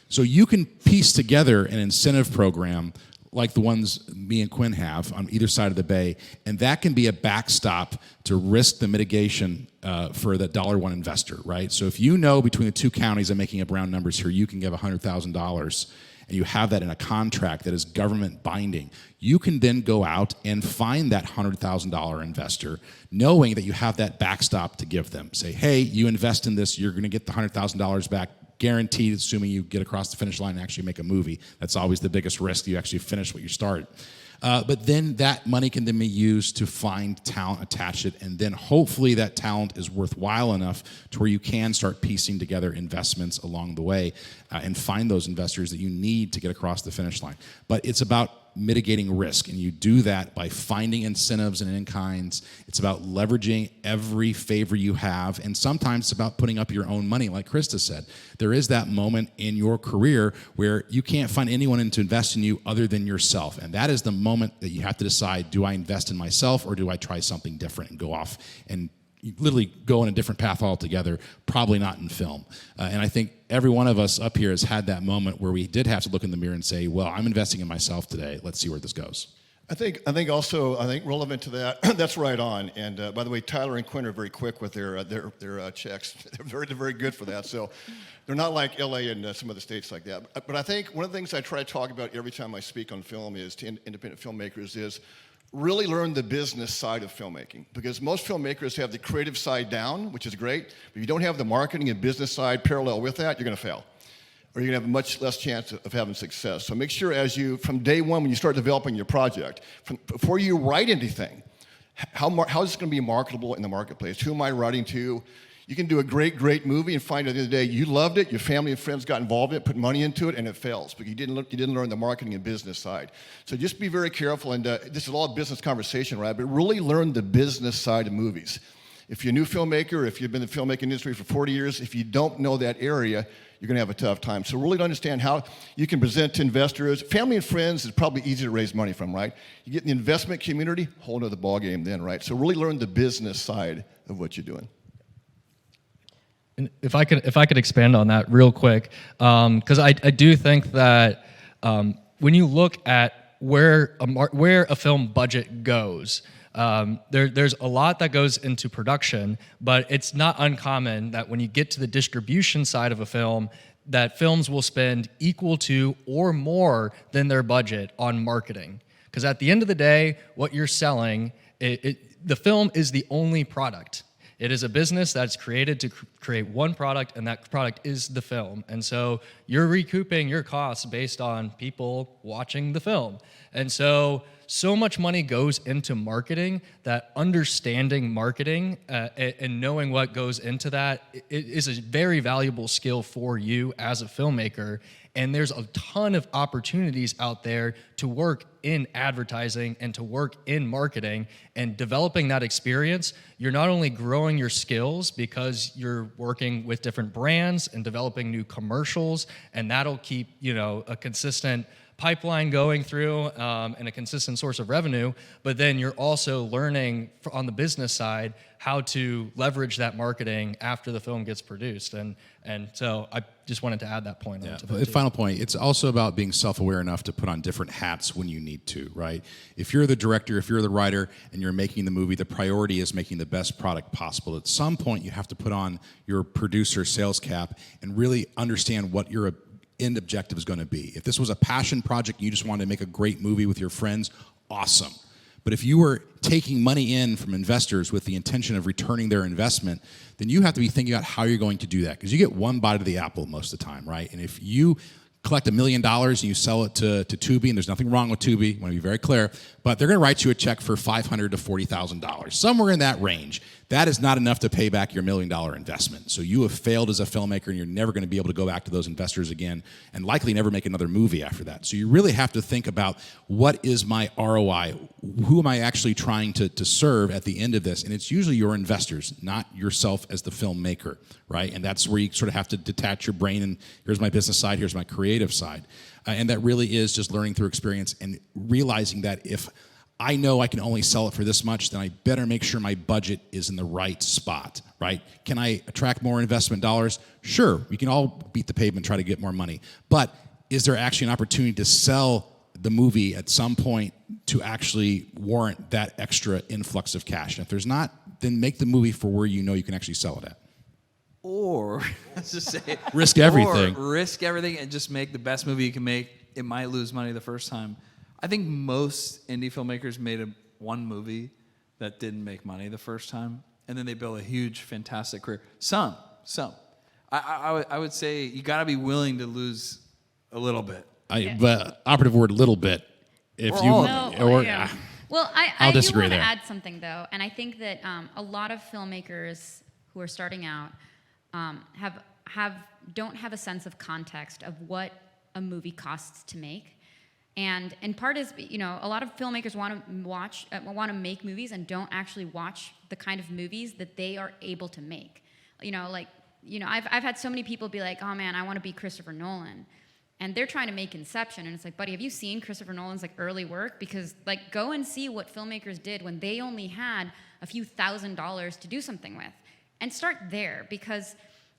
So you can piece together an incentive program like the ones me and Quinn have on either side of the bay, and that can be a backstop to risk the mitigation for that $1 investor, right? So if you know between the 2 counties, I'm making up round numbers here, you can give $100,000, and you have that in a contract that is government binding, you can then go out and find that $100,000 investor, knowing that you have that backstop to give them. Say, hey, you invest in this, you're gonna get the $100,000 back, guaranteed, assuming you get across the finish line and actually make a movie. That's always the biggest risk, you actually finish what you start. But then that money can then be used to find talent, attach it, and then hopefully that talent is worthwhile enough to where you can start piecing together investments along the way and find those investors that you need to get across the finish line. But it's about mitigating risk, and you do that by finding incentives and in-kinds. It's about leveraging every favor you have, and sometimes it's about putting up your own money, like Christa said. There is that moment in your career where you can't find anyone to invest in you other than yourself, and that is the moment that you have to decide, do I invest in myself or do I try something different and go off and literally go on a different path altogether, probably not in film. And I think every one of us up here has had that moment where we did have to look in the mirror and say, well, I'm investing in myself today. Let's see where this goes. I think relevant to that, that's right on. And by the way, Tyler and Quinn are very quick with their checks. They're very good for that. So they're not like LA and some other states like that. But I think one of the things I try to talk about every time I speak on film is to independent filmmakers is really learn the business side of filmmaking, because most filmmakers have the creative side down, which is great. But if you don't have the marketing and business side parallel with that, you're going to fail, or you're going to have a much less chance of having success. So make sure from day one, when you start developing your project, before you write anything, how is it going to be marketable in the marketplace? Who am I writing to? You can do a great movie and find at the end of the day, you loved it, your family and friends got involved in it, put money into it, and it fails, because you didn't learn the marketing and business side. So just be very careful, and this is all a business conversation, right? But really learn the business side of movies. If you're a new filmmaker, if you've been in the filmmaking industry for 40 years, if you don't know that area, you're going to have a tough time. So really to understand how you can present to investors. Family and friends is probably easy to raise money from, right? You get in the investment community, whole nother ballgame then, right? So really learn the business side of what you're doing. And if I could expand on that real quick, because I do think that when you look at where a film budget goes, there's a lot that goes into production, but it's not uncommon that when you get to the distribution side of a film, that films will spend equal to or more than their budget on marketing. Because at the end of the day, what you're selling, the film is the only product. It is a business that's created to create one product, and that product is the film. And so you're recouping your costs based on people watching the film. And so much money goes into marketing that understanding marketing and knowing what goes into that is a very valuable skill for you as a filmmaker. And there's a ton of opportunities out there to work in advertising and to work in marketing, and developing that experience. You're not only growing your skills because you're working with different brands and developing new commercials, and that'll keep, a consistent pipeline going through and a consistent source of revenue, but then you're also learning on the business side how to leverage that marketing after the film gets produced. And so I just wanted to add that point. Yeah. onto The that too. final point, it's also about being self-aware enough to put on different hats when you need to, right? If you're the director, if you're the writer, and you're making the movie, the priority is making the best product possible. At some point, you have to put on your producer sales cap and really understand what your end objective is going to be. If this was a passion project and you just wanted to make a great movie with your friends, awesome. But if you were taking money in from investors with the intention of returning their investment, then you have to be thinking about how you're going to do that, because you get one bite of the apple most of the time, right? And if you collect $1 million and you sell it to Tubi, and there's nothing wrong with Tubi, I want to be very clear, but they're going to write you a check for $500,000 to $40,000, somewhere in that range. That is not enough to pay back your $1 million investment. So you have failed as a filmmaker, and you're never going to be able to go back to those investors again, and likely never make another movie after that. So you really have to think about, what is my ROI? Who am I actually trying to serve at the end of this? And it's usually your investors, not yourself as the filmmaker, right? And that's where you sort of have to detach your brain, and here's my business side, here's my creative side. And that really is just learning through experience and realizing that if I know I can only sell it for this much, then I better make sure my budget is in the right spot, right? Can I attract more investment dollars? Sure, we can all beat the pavement and try to get more money. But is there actually an opportunity to sell the movie at some point to actually warrant that extra influx of cash? And if there's not, then make the movie for where you know you can actually sell it at. Or, let's just say, Risk everything. Or risk everything and just make the best movie you can make. It might lose money the first time. I think most indie filmmakers made one movie that didn't make money the first time, and then they built a huge, fantastic career. Some. I would say you got to be willing to lose a little bit. But operative word, little bit. If Or you all of it. Yeah. Well, I'll I do disagree want to there. add something, though, and I think that a lot of filmmakers who are starting out don't have a sense of context of what a movie costs to make. And part is, a lot of filmmakers want to make movies and don't actually watch the kind of movies that they are able to make. I've had so many people be like, oh man, I want to be Christopher Nolan. And they're trying to make Inception, and it's like, buddy, have you seen Christopher Nolan's early work? Because go and see what filmmakers did when they only had a few $1,000s to do something with, and start there. Because,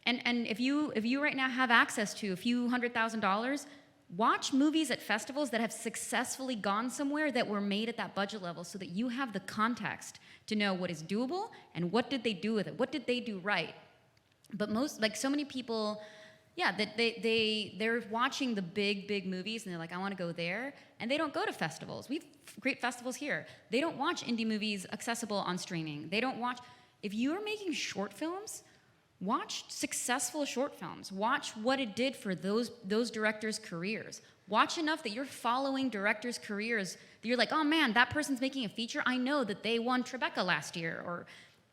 and if you right now have access to a few $100,000, Watch movies at festivals that have successfully gone somewhere that were made at that budget level so that you have the context to know what is doable and what did they do with it, what did they do right. But so many people, yeah, that they're watching the big movies and they're like, I want to go there, and they don't go to festivals. We have great festivals here. They don't watch indie movies accessible on streaming. They don't watch. If you're making short films, watch successful short films. Watch what it did for those directors' careers. Watch enough that you're following directors' careers that you're like, oh man, that person's making a feature. I know that they won Tribeca last year, or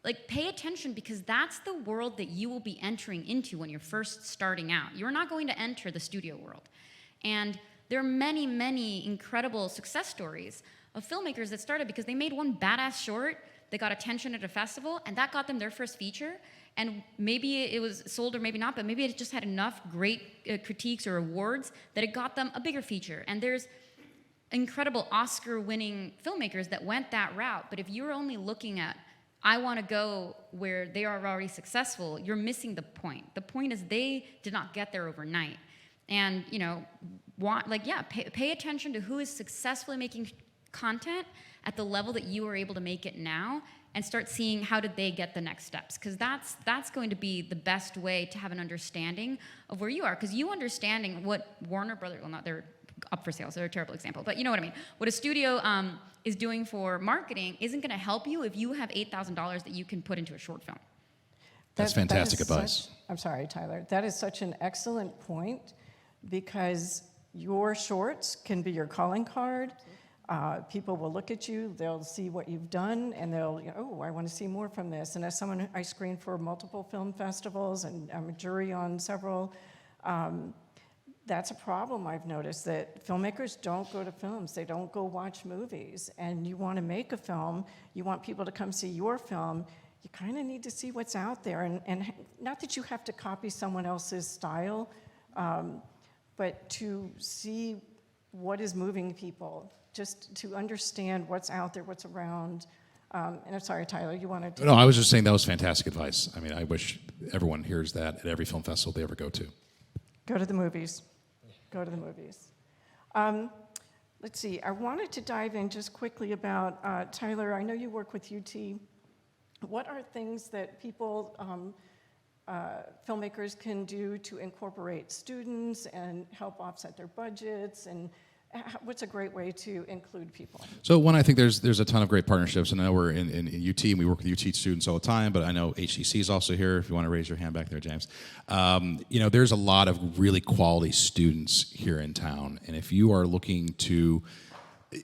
like, pay attention, because that's the world that you will be entering into when you're first starting out. You're not going to enter the studio world. And there are many, many incredible success stories of filmmakers that started because they made one badass short that got attention at a festival, and that got them their first feature. And maybe it was sold or maybe not, but maybe it just had enough great critiques or awards that it got them a bigger feature. And there's incredible Oscar-winning filmmakers that went that route. But if you're only looking at, I want to go where they are already successful, you're missing the point. The point is they did not get there overnight. And, pay attention to who is successfully making content at the level that you are able to make it now, and start seeing how did they get the next steps. Because that's going to be the best way to have an understanding of where you are. Because you understanding what Warner Brothers, well, they're up for sale, so they're a terrible example, but you know what I mean. What a studio is doing for marketing isn't going to help you if you have $8,000 that you can put into a short film. That's fantastic advice. I'm sorry, Tyler. That is such an excellent point, because your shorts can be your calling card. People will look at you, they'll see what you've done, and they'll, I want to see more from this. And as someone, I screen for multiple film festivals, and I'm a jury on several. That's a problem I've noticed, that filmmakers don't go to films. They don't go watch movies. And you want to make a film, you want people to come see your film, you kind of need to see what's out there. And not that you have to copy someone else's style, but to see what is moving people, just to understand what's out there, what's around. And I'm sorry, Tyler, you wanted to... No, I was just saying that was fantastic advice. I mean, I wish everyone hears that at every film festival they ever go to. Go to the movies. Go to the movies. Let's see, I wanted to dive in just quickly about, Tyler, I know you work with UT. What are things that people, filmmakers can do to incorporate students and help offset their budgets, and what's a great way to include people? So one, I think there's a ton of great partnerships, and I know we're in UT, and we work with UT students all the time, but I know HCC is also here, if you want to raise your hand back there, James. There's a lot of really quality students here in town, and if you are looking to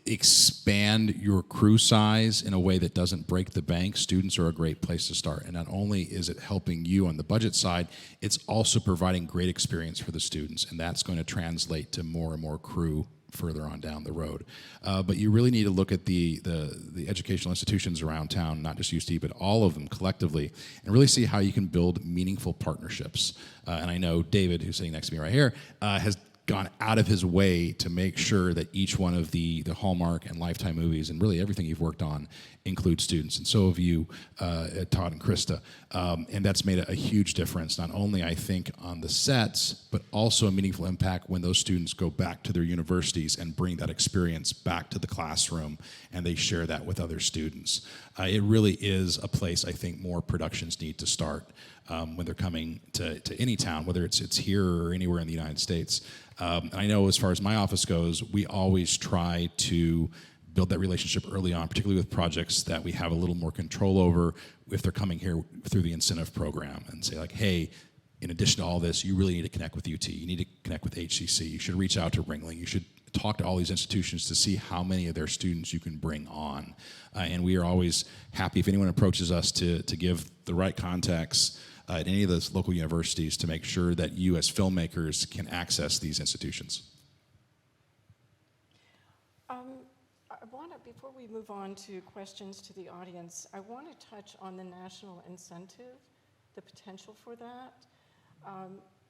expand your crew size in a way that doesn't break the bank, students are a great place to start. And not only is it helping you on the budget side, it's also providing great experience for the students, and that's going to translate to more and more crew further on down the road. But you really need to look at the educational institutions around town, not just UT, but all of them collectively, and really see how you can build meaningful partnerships. And I know David, who's sitting next to me right here, has gone out of his way to make sure that each one of the Hallmark and Lifetime movies, and really everything you've worked on, includes students. And so have you, Todd and Christa. And that's made a huge difference, not only, I think, on the sets, but also a meaningful impact when those students go back to their universities and bring that experience back to the classroom, and they share that with other students. It really is a place I think more productions need to start when they're coming to any town, whether it's here or anywhere in the United States. I know as far as my office goes, we always try to build that relationship early on, particularly with projects that we have a little more control over if they're coming here through the incentive program, and say like, hey, in addition to all this, you really need to connect with UT. You need to connect with HCC. You should reach out to Ringling. You should talk to all these institutions to see how many of their students you can bring on. And we are always happy if anyone approaches us to give the right contacts at any of those local universities to make sure that you as filmmakers can access these institutions. Before we move on to questions to the audience, I want to touch on the national incentive, the potential for that.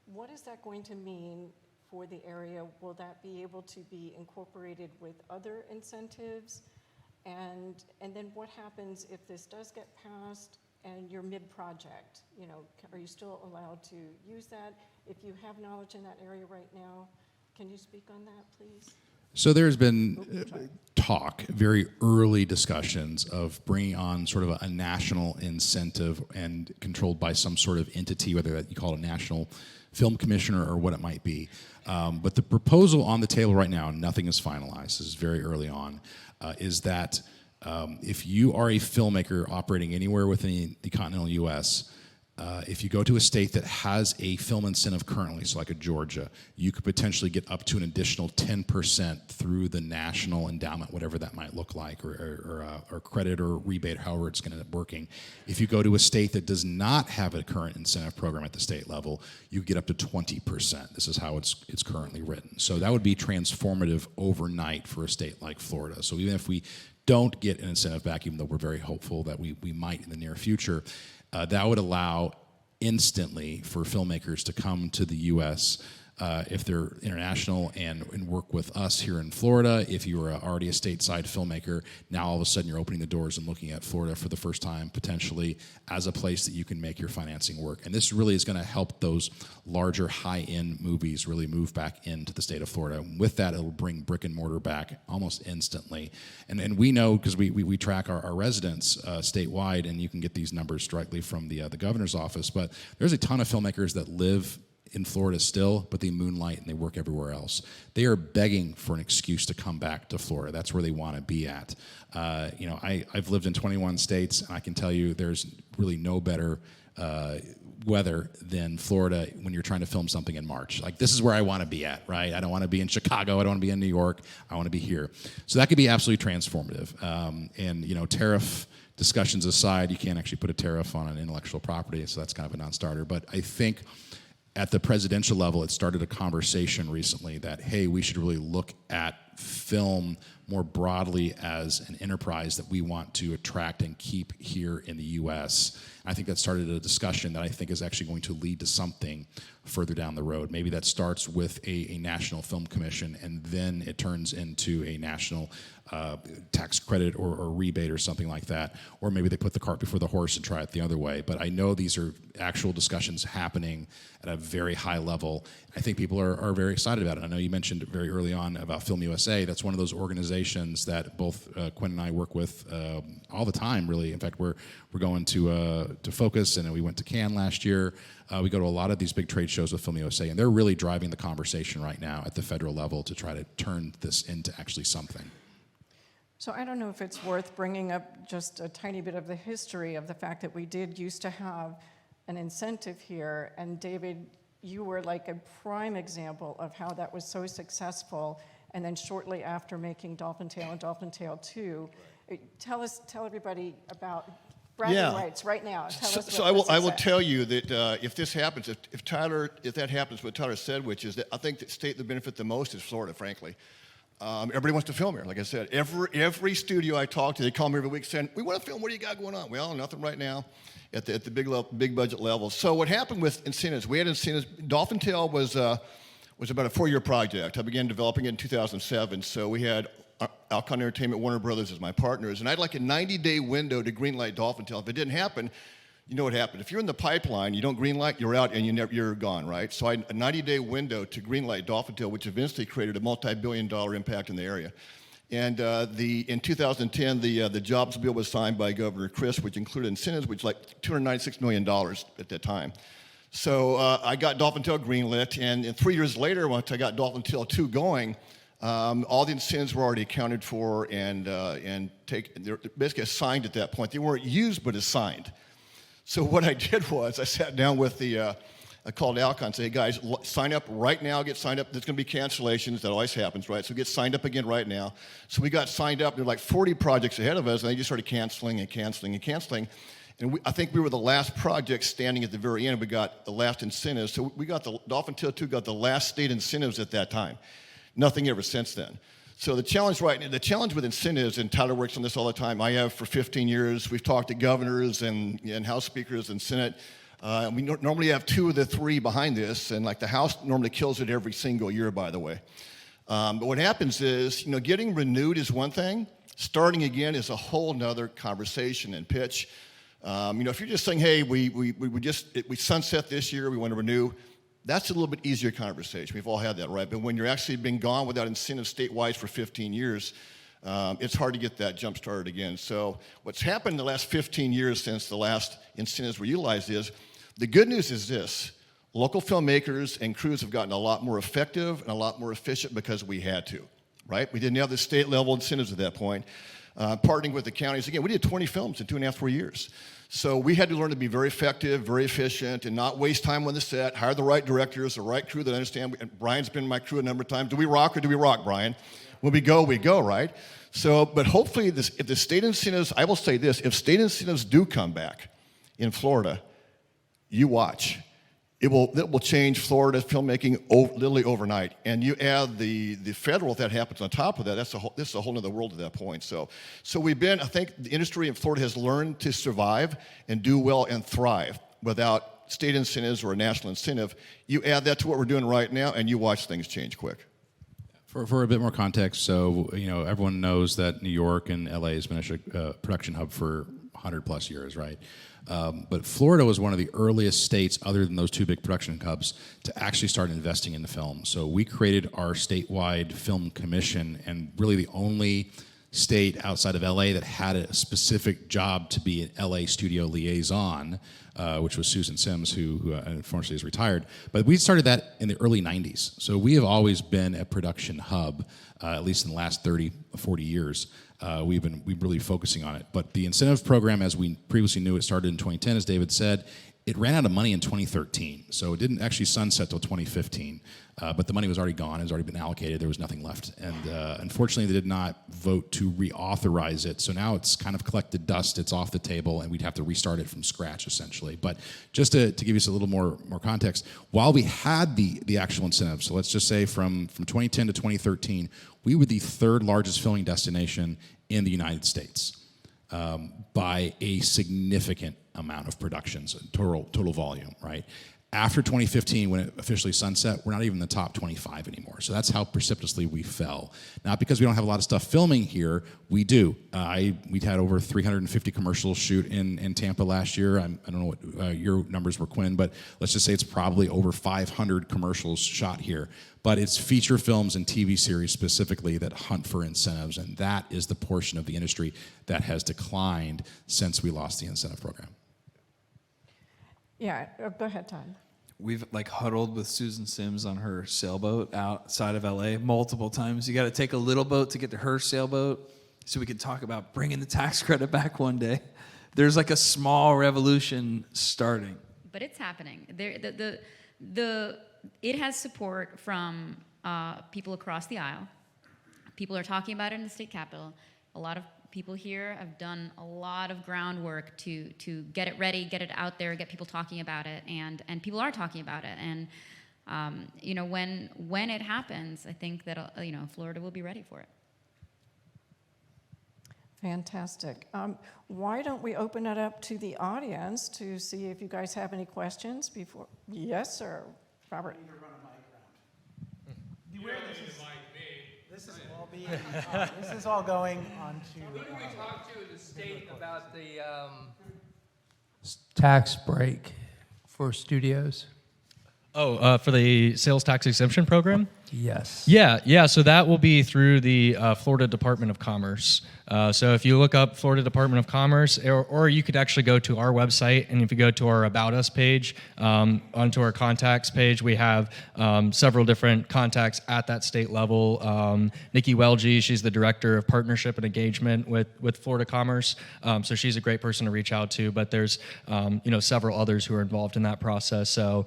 What is that going to mean for the area? Will that be able to be incorporated with other incentives? And then what happens if this does get passed and you're mid-project? Are you still allowed to use that? If you have knowledge in that area right now, Can you speak on that, please? So there's been talk, very early discussions of bringing on sort of a national incentive and controlled by some sort of entity, whether that you call it a national film commission or what it might be. But the proposal on the table right now, nothing is finalized, this is very early on, is that if you are a filmmaker operating anywhere within the continental U.S., if you go to a state that has a film incentive currently, so like a Georgia, you could potentially get up to an additional 10% through the national endowment, whatever that might look like, or credit or rebate, however it's going to end up working. If you go to a state that does not have a current incentive program at the state level, you get up to 20%. This is how it's currently written. So that would be transformative overnight for a state like Florida. So even if we don't get an incentive back, even though we're very hopeful that we might in the near future, that would allow instantly for filmmakers to come to the U.S. If they're international and work with us here in Florida. If you were already a stateside filmmaker, now all of a sudden you're opening the doors and looking at Florida for the first time, potentially as a place that you can make your financing work. And this really is going to help those larger high-end movies really move back into the state of Florida. And with that, it'll bring brick and mortar back almost instantly. And we know, because we track our residents statewide, and you can get these numbers directly from the governor's office, but there's a ton of filmmakers that live in Florida still, but they moonlight and they work everywhere else. They are begging for an excuse to come back to Florida. That's where they want to be at. I've lived in 21 states, and I can tell you there's really no better weather than Florida when you're trying to film something in March. Like, this is where I want to be at, right? I don't want to be in Chicago. I don't want to be in New York. I want to be here. So that could be absolutely transformative. Tariff discussions aside, you can't actually put a tariff on an intellectual property, so that's kind of a non-starter. But I think at the presidential level, it started a conversation recently that, hey, we should really look at film more broadly as an enterprise that we want to attract and keep here in the U.S. I think that started a discussion that I think is actually going to lead to something further down the road. Maybe that starts with a national film commission, and then it turns into a national tax credit or rebate or something like that. Or maybe they put the cart before the horse and try it the other way. But I know these are actual discussions happening at a very high level. I think people are very excited about it. I know you mentioned very early on about Film USA. That's one of those organizations that both Quinn and I work with all the time, really. In fact, we're going to Focus, and we went to Cannes last year. We go to a lot of these big trade shows with Film USA, and they're really driving the conversation right now at the federal level to try to turn this into actually something. So I don't know if it's worth bringing up just a tiny bit of the history of the fact that we did used to have an incentive here, and David, you were like a prime example of how that was so successful, and then shortly after making Dolphin Tale and Dolphin Tale 2, tell everybody about bragging rights right now. I will tell you that if this happens, if that happens, what Tyler said, which is that I think the state that benefit the most is Florida, frankly. Everybody wants to film here. Like I said, every studio I talk to, they call me every week saying, "We want to film. What do you got going on?" Well, nothing right now at the big budget level. So what happened with incentives? We had incentives. Dolphin Tale was about a 4-year project. I began developing it in 2007. So we had Alcon Entertainment, Warner Brothers as my partners, and I had like a 90-day window to greenlight Dolphin Tale. If it didn't happen, you know what happened. If you're in the pipeline, you don't greenlight, you're out, and you're gone, right? So I had a 90-day window to greenlight Dolphin Tale, which eventually created a multi-billion-dollar impact in the area. And in 2010, the jobs bill was signed by Governor Christ, which included incentives, which was like $296 million at that time. So I got Dolphin Tale greenlit, and 3 years later, once I got Dolphin Tale 2 going, all the incentives were already accounted for and they're basically assigned at that point. They weren't used, but assigned. So what I did was I sat down with I called Alcon and said, "Hey guys, sign up right now, get signed up. There's going to be cancellations. That always happens, right? So get signed up again right now." So we got signed up. There were like 40 projects ahead of us, and they just started canceling. And I think we were the last project standing at the very end. We got the last incentives. So we got the Dolphin Tale 2 got the last state incentives at that time. Nothing ever since then. So the challenge with incentives, and Tyler works on this all the time. I have for 15 years. We've talked to governors and House speakers and Senate. We normally have 2 of the 3 behind this, and like the House normally kills it every single year, by the way. But what happens is, getting renewed is one thing. Starting again is a whole nother conversation and pitch. If you're just saying, "Hey, we sunset this year, we want to renew," That's a little bit easier conversation. We've all had that, right? But when you're actually been gone without incentives statewide for 15 years, it's hard to get that jump started again. So what's happened in the last 15 years since the last incentives were utilized is, the good news is this: local filmmakers and crews have gotten a lot more effective and a lot more efficient because we had to, right? We didn't have the state level incentives at that point. Partnering with the counties, again, we did 20 films in 2.5, 3 years. So we had to learn to be very effective, very efficient, and not waste time on the set, hire the right directors, the right crew that understand. And Brian's been in my crew a number of times. Do we rock or do we rock, Brian? When we go, right? So, but hopefully, if the state incentives, I will say this, if state incentives do come back in Florida, you watch. It will change Florida filmmaking literally overnight. And you add the federal, if that happens on top of that, this is a whole other world at that point. So I think the industry in Florida has learned to survive and do well and thrive without state incentives or a national incentive. You add that to what we're doing right now, and you watch things change quick. For a bit more context, so everyone knows that New York and LA has been a production hub for 100 plus years, right? But Florida was one of the earliest states, other than those two big production hubs, to actually start investing in the film. So we created our statewide film commission, and really the only state outside of LA that had a specific job to be an LA studio liaison, which was Susan Sims, who unfortunately is retired. But we started that in the early 90s. So we have always been a production hub, at least in the last 30, 40 years. We've been really focusing on it. But the incentive program, as we previously knew, it started in 2010, as David said. It ran out of money in 2013, so it didn't actually sunset till 2015. But the money was already gone; it was already been allocated. There was nothing left, and unfortunately, they did not vote to reauthorize it. So now it's kind of collected dust; it's off the table, and we'd have to restart it from scratch, essentially. But just to give you a little more context, while we had the actual incentive, so let's just say from 2010 to 2013, we were the third largest filming destination in the United States. By a significant amount of productions, total volume, right? After 2015, when it officially sunset, we're not even in the top 25 anymore. So that's how precipitously we fell. Not because we don't have a lot of stuff filming here, we do. We'd had over 350 commercials shoot in Tampa last year. I don't know what your numbers were, Quinn, but let's just say it's probably over 500 commercials shot here. But it's feature films and TV series specifically that hunt for incentives, and that is the portion of the industry that has declined since we lost the incentive program. Yeah, go ahead, Todd. We've huddled with Susan Sims on her sailboat outside of LA multiple times. You got to take a little boat to get to her sailboat so we could talk about bringing the tax credit back one day. There's a small revolution starting. But it's happening. It has support from people across the aisle. People are talking about it in the state capitol. A lot of people here have done a lot of groundwork to get it ready, get it out there, get people talking about it, and people are talking about it. And when it happens, I think that Florida will be ready for it. Fantastic. Why don't we open it up to the audience to see if you guys have any questions before? Yes, sir. Robert. This is all going on to. Who did we talk to in the state about the tax break for studios? For the sales tax exemption program? Yes. Yeah. So that will be through the Florida Department of Commerce. So if you look up Florida Department of Commerce, or you could actually go to our website, and if you go to our About Us page, onto our contacts page, we have several different contacts at that state level. Nikki Welge, she's the Director of Partnership and Engagement with Florida Commerce. So she's a great person to reach out to, but there's several others who are involved in that process. So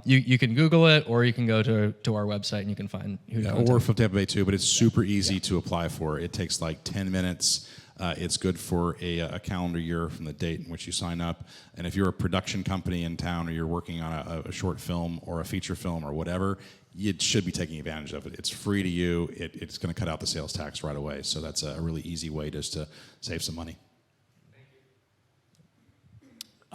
you can Google it, or you can go to our website and you can find who to contact. Or from Tampa Bay too, but it's super easy to apply for. It takes 10 minutes. It's good for a calendar year from the date in which you sign up. And if you're a production company in town, or you're working on a short film or a feature film or whatever, you should be taking advantage of it. It's free to you. It's going to cut out the sales tax right away. So that's a really easy way just to save some money.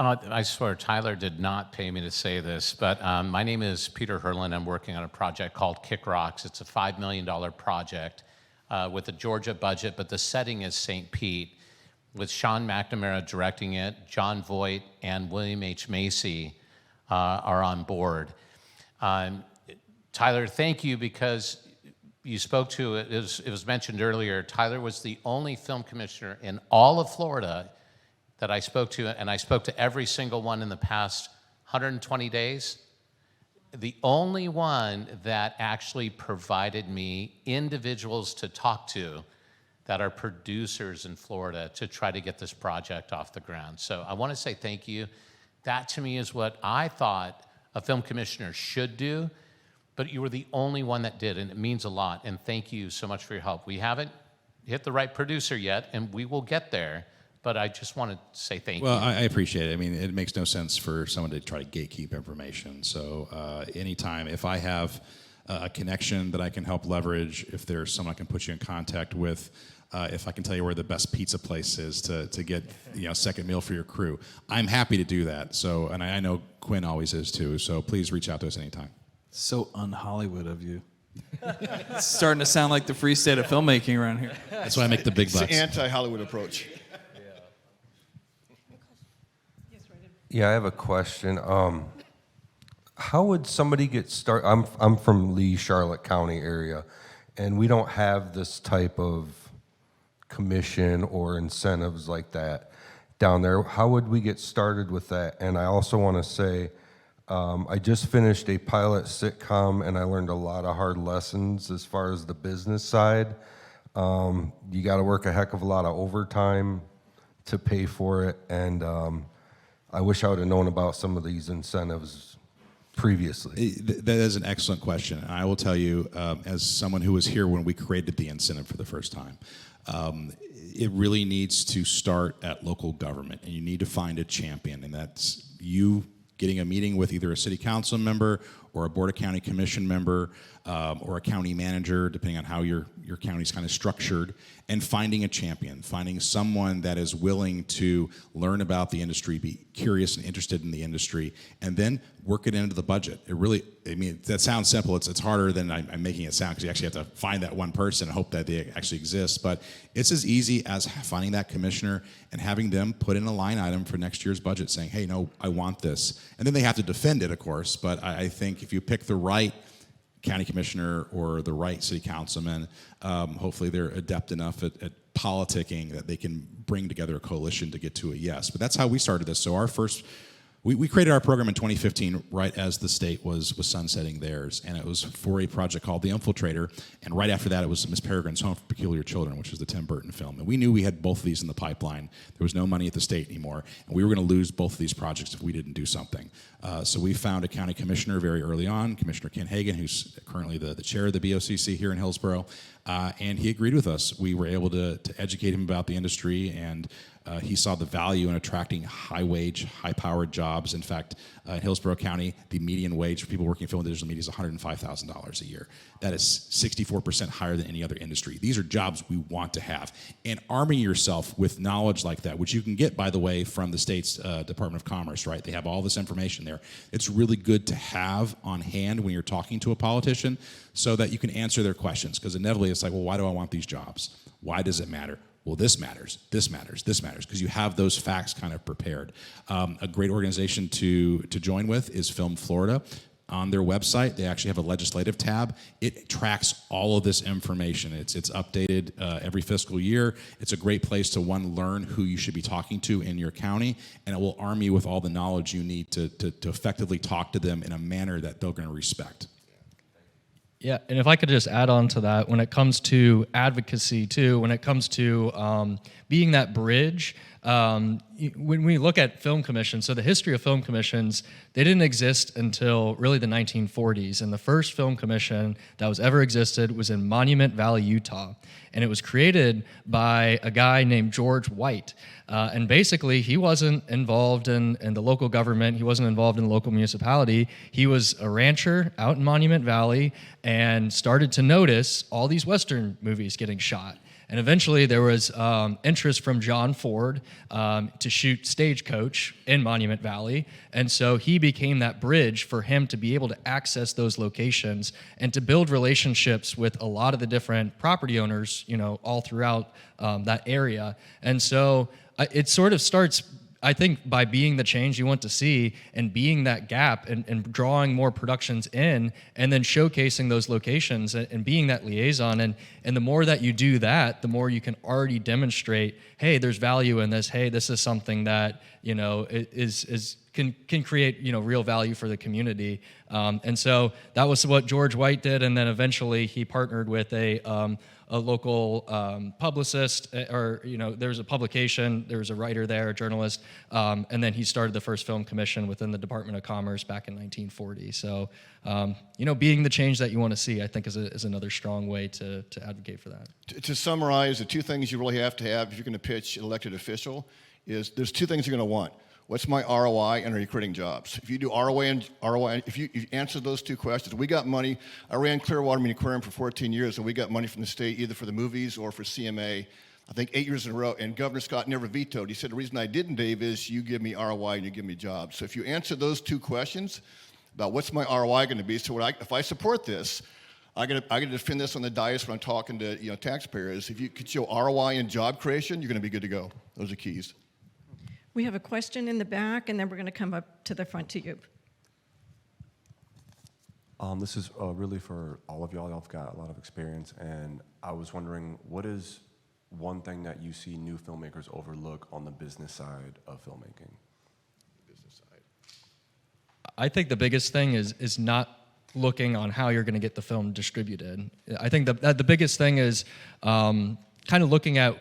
I swear Tyler did not pay me to say this, but my name is Peter Herlin. I'm working on a project called Kick Rocks. It's a $5 million project with a Georgia budget, but the setting is St. Pete, with Sean McNamara directing it. John Voight and William H. Macy are on board. Tyler, thank you, because you spoke to it. It was mentioned earlier. Tyler was the only film commissioner in all of Florida that I spoke to, and I spoke to every single one in the past 120 days. The only one that actually provided me individuals to talk to that are producers in Florida to try to get this project off the ground. So I want to say thank you. That to me is what I thought a film commissioner should do, but you were the only one that did, and it means a lot. And thank you so much for your help. We haven't hit the right producer yet, and we will get there. But I just want to say thank you. Well, I appreciate it. I mean, it makes no sense for someone to try to gatekeep information. So anytime, if I have a connection that I can help leverage, if there's someone I can put you in contact with, if I can tell you where the best pizza place is to get second meal for your crew, I'm happy to do that. So, and I know Quinn always is too. So please reach out to us anytime. So un-Hollywood of you. It's starting to sound like the free state of filmmaking around here. That's why I make the big It's bucks. the anti-Hollywood approach. Yeah, I have a question. How would somebody get started? I'm from Lee, Charlotte County area, and we don't have this type of commission or incentives like that down there. How would we get started with that? And I also want to say, I just finished a pilot sitcom, and I learned a lot of hard lessons as far as the business side. You got to work a heck of a lot of overtime to pay for it, and I wish I would have known about some of these incentives previously. That is an excellent question. And I will tell you, as someone who was here when we created the incentive for the first time, it really needs to start at local government, and you need to find a champion, and that's you getting a meeting with either a city council member or a board of county commission member or a county manager, depending on how your county's kind of structured, and finding a champion, finding someone that is willing to learn about the industry, be curious and interested in the industry, and then work it into the budget. It really, I mean, that sounds simple. It's harder than I'm making it sound, because you actually have to find that one person and hope that they actually exist. But it's as easy as finding that commissioner and having them put in a line item for next year's budget saying, hey, no, I want this. And then they have to defend it, of course, but I think if you pick the right county commissioner or the right city councilman, hopefully they're adept enough at politicking that they can bring together a coalition to get to a yes. But that's how we started this. So our first, we created our program in 2015 right as the state was sunsetting theirs, and it was for a project called The Infiltrator, and right after that it was Miss Peregrine's Home for Peculiar Children, which was the Tim Burton film. And we knew we had both of these in the pipeline. There was no money at the state anymore, and we were going to lose both of these projects if we didn't do something. So we found a county commissioner very early on, Commissioner Ken Hagan, who's currently the chair of the BOCC here in Hillsborough, and he agreed with us. We were able to educate him about the industry, and he saw the value in attracting high-wage, high-powered jobs. In fact, in Hillsborough County, the median wage for people working in film and digital media is $105,000 a year. That is 64% higher than any other industry. These are jobs we want to have. And arming yourself with knowledge like that, which you can get, by the way, from the state's Department of Commerce, right? They have all this information there. It's really good to have on hand when you're talking to a politician so that you can answer their questions. Because inevitably it's like, well, why do I want these jobs? Why does it matter? Well, this matters, this matters, this matters, because you have those facts kind of prepared. A great organization to join with is Film Florida. On their website, they actually have a legislative tab. It tracks all of this information. It's updated every fiscal year. It's a great place to, one, learn who you should be talking to in your county, and it will arm you with all the knowledge you need to effectively talk to them in a manner that they're going to respect. Yeah, and if I could just add on to that, when it comes to advocacy too, when it comes to being that bridge, when we look at film commissions, so the history of film commissions, they didn't exist until really the 1940s, and the first film commission that was ever existed was in Monument Valley, Utah, and it was created by a guy named George White. And basically, he wasn't involved in the local government. He wasn't involved in the local municipality. He was a rancher out in Monument Valley and started to notice all these Western movies getting shot. And eventually, there was interest from John Ford to shoot Stagecoach in Monument Valley. And so he became that bridge for him to be able to access those locations and to build relationships with a lot of the different property owners, all throughout that area. And so it sort of starts I think by being the change you want to see and being that gap and drawing more productions in and then showcasing those locations and being that liaison, and the more that you do that, the more you can already demonstrate, hey, there's value in this. Hey, this is something that, you know, can create, you know, real value for the community. And so that was what George White did, and then eventually he partnered with a local publicist, or, you know, there was a publication, there was a writer there, a journalist, and then he started the first film commission within the Department of Commerce back in 1940. So, you know, being the change that you want to see, I think is another strong way to advocate for that. To summarize, the two things you really have to have if you're going to pitch an elected official is there's two things you're going to want. What's my ROI, and are you creating jobs? If you do ROI, if you answer those two questions, we got money. I ran Clearwater Aquarium for 14 years, and we got money from the state either for the movies or for CMA, I think 8 years in a row, and Governor Scott never vetoed. He said, the reason I didn't, Dave, is you give me ROI and you give me jobs. So if you answer those two questions about what's my ROI going to be, so if I support this, I got to defend this on the dais when I'm talking to, you know, taxpayers. If you could show ROI and job creation, you're going to be good to go. Those are keys. We have a question in the back, and then we're going to come up to the front to you. This is really for all of y'all. Y'all have got a lot of experience, and I was wondering, what is one thing that you see new filmmakers overlook on the business side of filmmaking? Business side. I think the biggest thing is not looking on how you're going to get the film distributed. I think the biggest thing is kind of looking at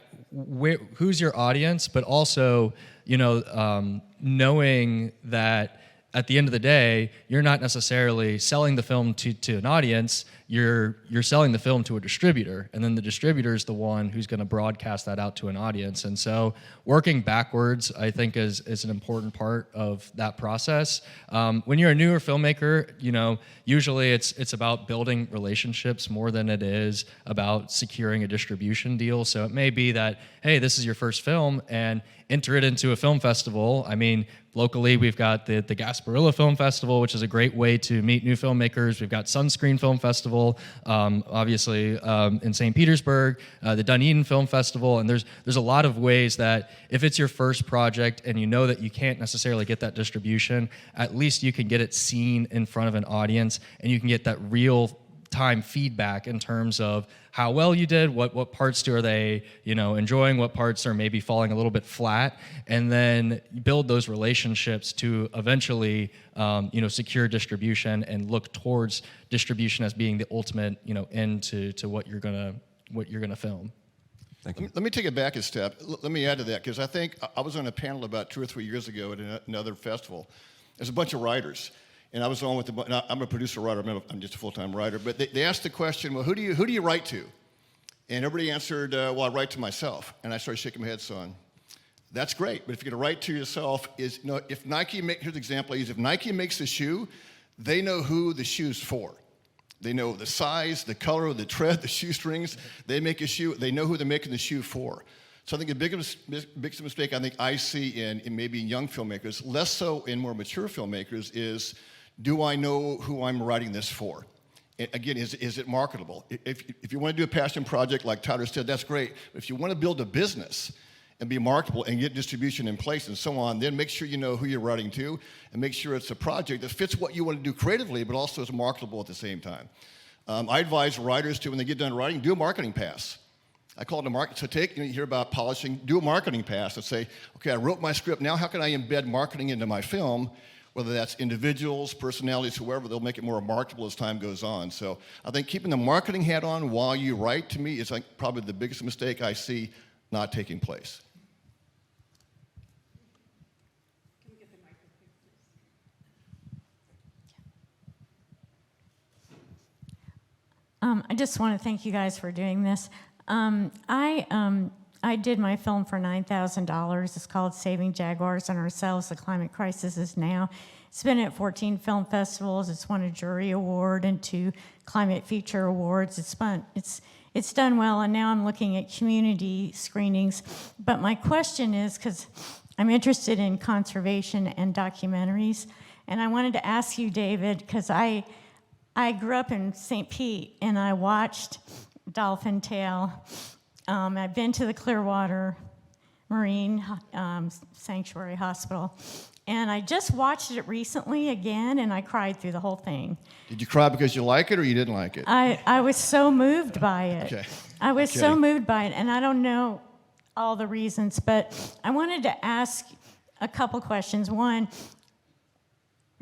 who's your audience, but also, you know, knowing that at the end of the day, you're not necessarily selling the film to an audience, you're selling the film to a distributor, and then the distributor is the one who's going to broadcast that out to an audience. And so working backwards, I think, is an important part of that process. When you're a newer filmmaker, you know, usually it's about building relationships more than it is about securing a distribution deal. So it may be that, hey, this is your first film, and enter it into a film festival. I mean, locally, we've got the Gasparilla Film Festival, which is a great way to meet new filmmakers. We've got Sunscreen Film Festival, obviously in St. Petersburg, the Dunedin Film Festival, and there's a lot of ways that if it's your first project and you know that you can't necessarily get that distribution, at least you can get it seen in front of an audience, and you can get that real time feedback in terms of how well you did, what parts are they, you know, enjoying, what parts are maybe falling a little bit flat, and then build those relationships to eventually, you know, secure distribution and look towards distribution as being the ultimate, you know, end to what you're gonna film. Thank you. Let me take it back a step. Let me add to that, because I think I was on a panel about 2 or 3 years ago at another festival. There's a bunch of writers. And I was on with I'm a producer writer. I'm just a full-time writer. But they asked the question, well, who do you write to? And everybody answered, well, I write to myself. And I started shaking my head, son. That's great. But if you're going to write to yourself, here's the example I use. If Nike makes a shoe, they know who the shoe's for. They know the size, the color, the tread, the shoestrings. They make a shoe. They know who they're making the shoe for. So I think the biggest mistake I think I see in maybe young filmmakers, less so in more mature filmmakers, is, do I know who I'm writing this for? Again, is it marketable? If you want to do a passion project, like Tyler said, that's great. If you want to build a business and be marketable and get distribution in place and so on, then make sure you know who you're writing to, and make sure it's a project that fits what you want to do creatively, but also is marketable at the same time. I advise writers to, when they get done writing, do a marketing pass. I call it a market. So you hear about polishing, do a marketing pass and say, okay, I wrote my script. Now how can I embed marketing into my film? Whether that's individuals, personalities, whoever, they'll make it more marketable as time goes on. So I think keeping the marketing hat on while you write, to me, is like probably the biggest mistake I see not taking place. Can we get the microphone, please? I just want to thank you guys for doing this. I did my film for $9,000. It's called Saving Jaguars and Ourselves, The Climate Crisis Is Now. It's been at 14 film festivals. It's won a jury award and 2 climate feature awards. It's done well, and now I'm looking at community screenings. But my question is, because I'm interested in conservation and documentaries, and I wanted to ask you, David, because I grew up in St. Pete, and I watched Dolphin Tale. I've been to the Clearwater Marine Sanctuary Hospital. And I just watched it recently again, and I cried through the whole thing. Did you cry because you like it or you didn't like it? I was so moved by it. Okay. I was so Okay. moved by it, and I don't know all the reasons, but I wanted to ask a couple questions. One,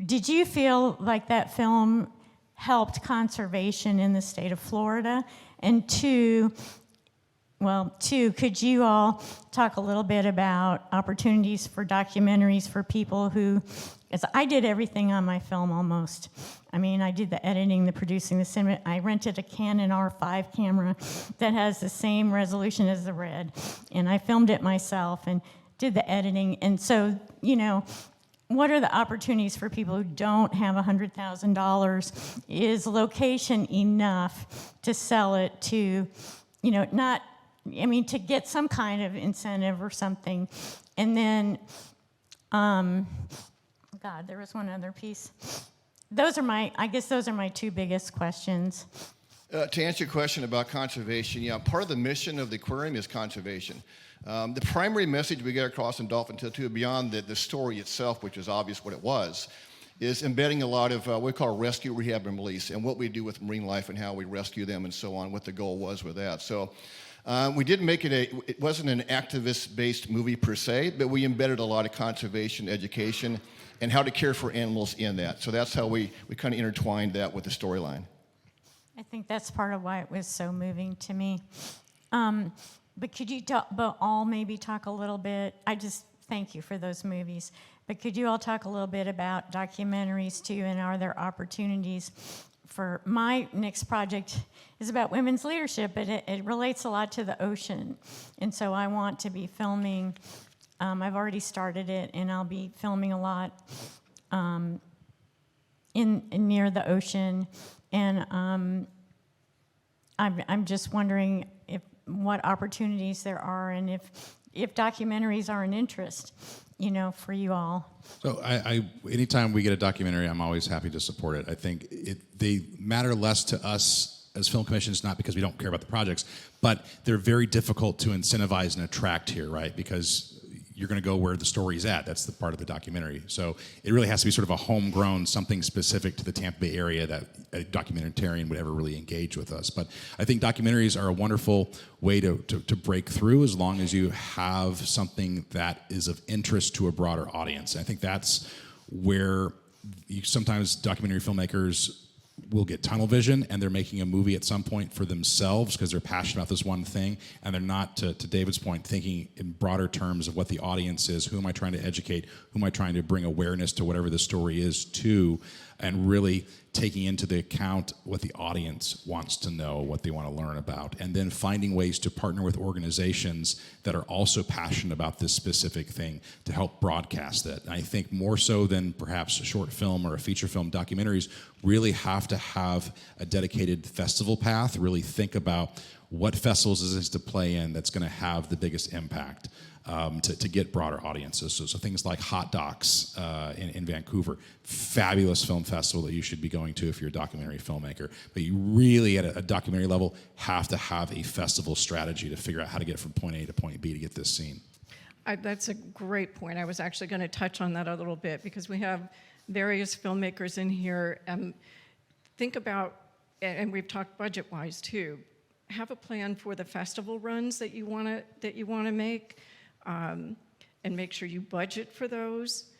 did you feel like that film helped conservation in the state of Florida? And two, could you all talk a little bit about opportunities for documentaries for people who, as I did everything on my film almost. I mean, I did the editing, the producing, the cinema. I rented a Canon R5 camera that has the same resolution as the Red, and I filmed it myself and did the editing. And so, what are the opportunities for people who don't have $100,000? Is location enough to sell it to, to get some kind of incentive or something? And then, there was one other piece. Those are my two biggest questions. To answer your question about conservation, part of the mission of the aquarium is conservation. The primary message we get across in Dolphin Tale 2, beyond the story itself, which is obvious what it was, is embedding a lot of what we call rescue, rehab, and release, and what we do with marine life and how we rescue them and so on, what the goal was with that. So we didn't make it wasn't an activist-based movie per se, but we embedded a lot of conservation education and how to care for animals in that. So that's how we kind of intertwined that with the storyline. I think that's part of why it was so moving to me. But could you maybe talk a little bit? I just thank you for those movies. But could you all talk a little bit about documentaries too, and are there opportunities for my next project is about women's leadership, but it relates a lot to the ocean. And so I want to be filming, I've already started it, and I'll be filming a lot near the ocean. And I'm just wondering what opportunities there are, and if documentaries are an interest, for you all. So anytime we get a documentary, I'm always happy to support it. I think they matter less to us as film commissions, not because we don't care about the projects, but they're very difficult to incentivize and attract here, right? Because you're going to go where the story's at. That's the part of the documentary. So it really has to be sort of a homegrown, something specific to the Tampa Bay area that a documentarian would ever really engage with us. But I think documentaries are a wonderful way to break through, as long as you have something that is of interest to a broader audience. And I think that's where sometimes documentary filmmakers will get tunnel vision, and they're making a movie at some point for themselves because they're passionate about this one thing, and they're not, to David's point, thinking in broader terms of what the audience is, who am I trying to educate, who am I trying to bring awareness to whatever the story is to, and really taking into the account what the audience wants to know, what they want to learn about, and then finding ways to partner with organizations that are also passionate about this specific thing to help broadcast it. And I think more so than perhaps a short film or a feature film, documentaries really have to have a dedicated festival path, really think about what festivals is this to play in that's going to have the biggest impact. To get broader audiences. So things like Hot Docs in Vancouver, fabulous film festival that you should be going to if you're a documentary filmmaker. But you really, at a documentary level, have to have a festival strategy to figure out how to get from point A to point B to get this seen. That's a great point. I was actually going to touch on that a little bit, because we have various filmmakers in here. Think about, and we've talked budget-wise too, have a plan for the festival runs that you want to make. And make sure you budget for those.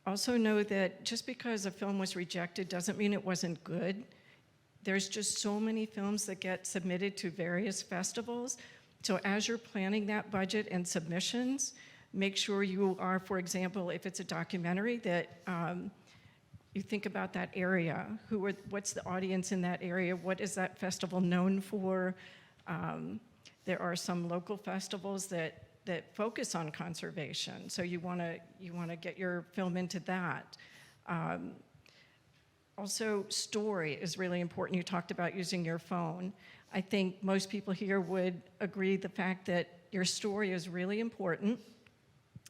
Also know that just because a film was rejected doesn't mean it wasn't good. There's just so many films that get submitted to various festivals. So as you're planning that budget and submissions, make sure you are, for example, if it's a documentary, that you think about that area. What's the audience in that area? What is that festival known for? There are some local festivals that focus on conservation, so you want to get your film into that. Also, story is really important. You talked about using your phone. I think most people here would agree the fact that your story is really important.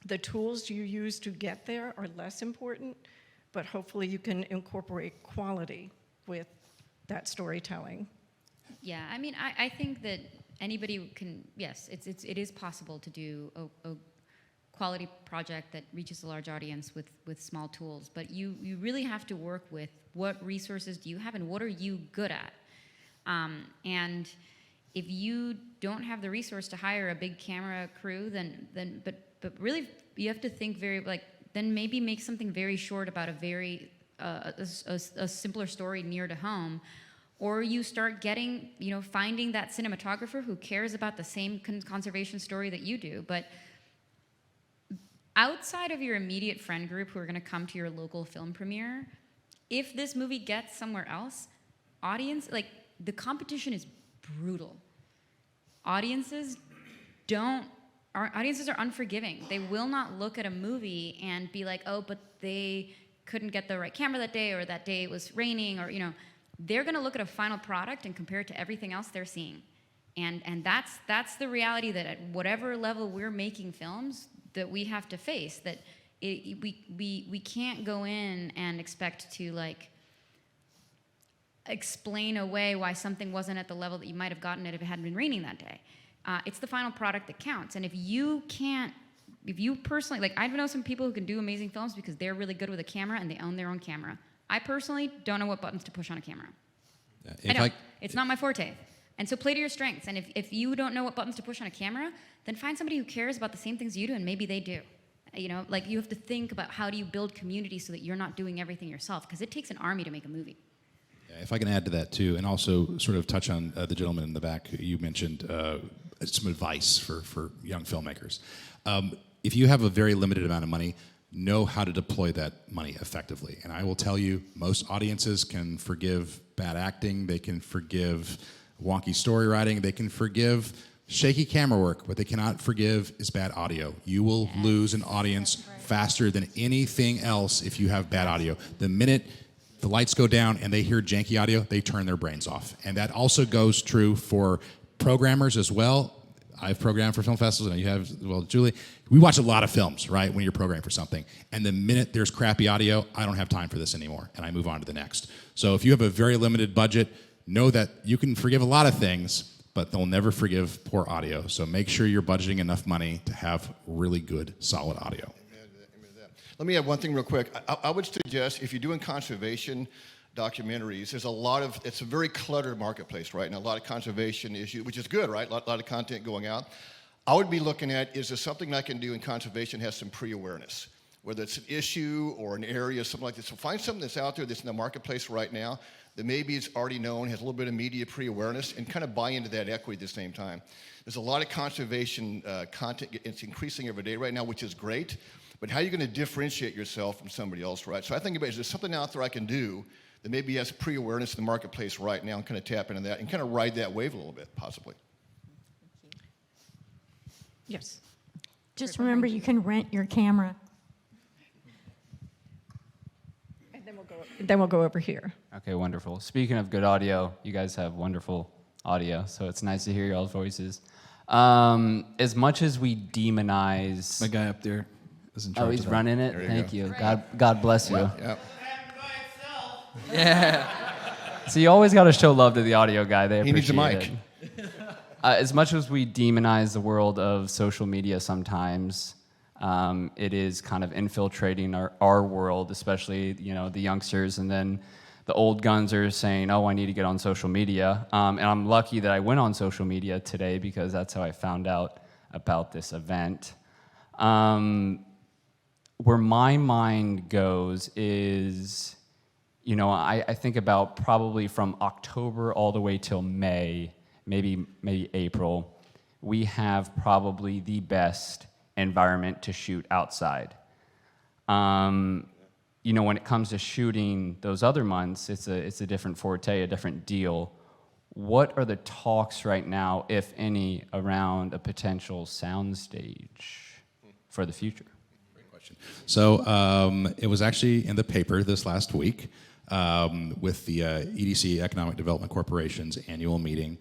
The tools you use to get there are less important, but hopefully you can incorporate quality with that storytelling. Yeah, I mean, I think that anybody can, yes, it is possible to do a quality project that reaches a large audience with small tools, but you really have to work with what resources do you have and what are you good at. And if you don't have the resource to hire a big camera crew, but really you have to think then maybe make something very short about a very a simpler story near to home, or you start getting, finding that cinematographer who cares about the same conservation story that you do. But outside of your immediate friend group who are going to come to your local film premiere, if this movie gets somewhere else, the competition is brutal. Audiences are unforgiving. They will not look at a movie and be like, oh, but they couldn't get the right camera that day, or that day it was raining, or, they're gonna look at a final product and compare it to everything else they're seeing. And that's the reality that at whatever level we're making films that we have to face, that we can't go in and expect to explain away why something wasn't at the level that you might have gotten it if it hadn't been raining that day. It's the final product that counts. And if you personally, I know some people who can do amazing films because they're really good with a camera and they own their own camera. I personally don't know what buttons to push on a camera. It's not my forte. And so play to your strengths. And if you don't know what buttons to push on a camera, then find somebody who cares about the same things you do, and maybe they do. You have to think about how do you build community so that you're not doing everything yourself, because it takes an army to make a movie. If I can add to that too, and also sort of touch on the gentleman in the back who you mentioned, some advice for young filmmakers. If you have a very limited amount of money, know how to deploy that money effectively. And I will tell you, most audiences can forgive bad acting, they can forgive wonky story writing, they can forgive shaky camera work. What they cannot forgive is bad audio. You will lose an audience faster than anything else if you have bad audio. The minute the lights go down and they hear janky audio, they turn their brains off. And that also goes true for programmers as well. I've programmed for film festivals, and you have, well, Julie. We watch a lot of films, right, when you're programming for something. And the minute there's crappy audio, I don't have time for this anymore, and I move on to the next. So if you have a very limited budget, know that you can forgive a lot of things, but they'll never forgive poor audio. So make sure you're budgeting enough money to have really good, solid audio. Let me add one thing real quick. I would suggest if you're doing conservation documentaries, it's a very cluttered marketplace right now. A lot of conservation issues, which is good, right? A lot of content going out. I would be looking at, is there something I can do in conservation that has some pre-awareness? Whether it's an issue or an area, something like this. So find something that's out there that's in the marketplace right now that maybe is already known, has a little bit of media pre-awareness, and kind of buy into that equity at the same time. There's a lot of conservation content. It's increasing every day right now, which is great. But how are you going to differentiate yourself from somebody else, right? So I think about, is there something out there I can do that maybe has pre-awareness in the marketplace right now, and kind of tap into that and kind of ride that wave a little bit, possibly. Yes. Just remember, you can rent your camera. And then we'll go over here. Okay, wonderful. Speaking of good audio, you guys have wonderful audio, so it's nice to hear your all's voices. As much as we demonize... My guy up there is in charge Oh, he's of that. running it? There Thank go. you. God bless you. Yep. Yeah. So you always got to show love to the audio guy. They He needs a appreciate mic. it. As much as we demonize the world of social media sometimes, it is kind of infiltrating our world, especially the youngsters, and then the old guns are saying, oh, I need to get on social media. And I'm lucky that I went on social media today because that's how I found out about this event. Where my mind goes is, I think about probably from October all the way till May, maybe April, we have probably the best environment to shoot outside. When it comes to shooting those other months, it's a different forte, a different deal. What are the talks right now, if any, around a potential soundstage for the future? So it was actually in the paper this last week. with the EDC, Economic Development Corporation's annual meeting.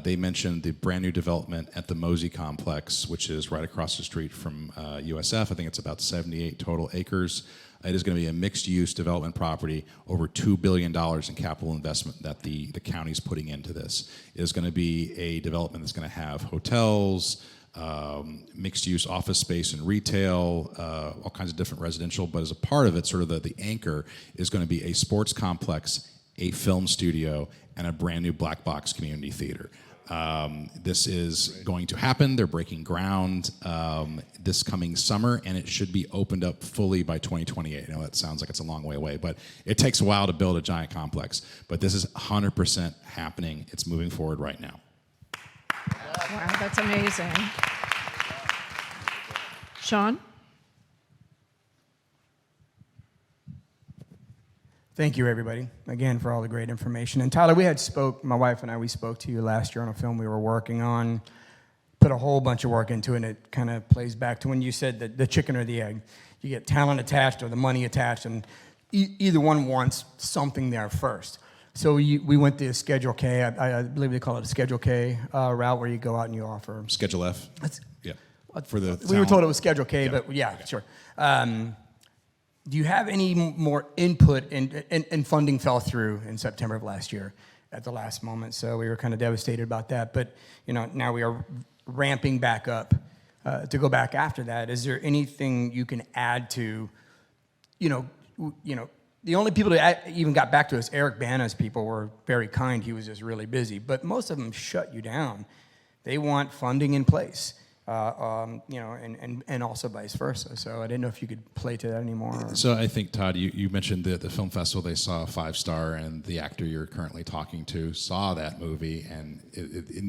They mentioned the brand new development at the Mosey Complex, which is right across the street from USF. I think it's about 78 total acres. It is going to be a mixed-use development property, over $2 billion in capital investment that the county's putting into this. It is going to be a development that's going to have hotels, mixed-use office space and retail, all kinds of different residential, but as a part of it, sort of the anchor is going to be a sports complex, a film studio, and a brand new black box community theater. This is going to happen. They're breaking ground this coming summer, and it should be opened up fully by 2028. I know that sounds like it's a long way away, but it takes a while to build a giant complex. But this is 100% happening. It's moving forward right now. Wow, that's amazing. Sean? Thank you, everybody, again, for all the great information. And Tyler, my wife and I, we spoke to you last year on a film we were working on, put a whole bunch of work into it, and it kind of plays back to when you said that the chicken or the egg. You get talent attached or the money attached, and either one wants something there first. So we went the Schedule K, I believe they call it a Schedule K route, where you go out and you offer. Schedule F. Yeah. For the we were told it was Schedule K, but yeah, sure. Do you have any more input? And funding fell through in September of last year at the last moment, so we were kind of devastated about that. But now we are ramping back up to go back after that. Is there anything you can add to, the only people that even got back to us, Eric Bana's people, were very kind. He was just really busy. But most of them shut you down. They want funding in place, and also vice versa. So I didn't know if you could play to that anymore. So I think, Todd, you mentioned that the film festival, they saw a 5-star, and the actor you're currently talking to saw that movie, and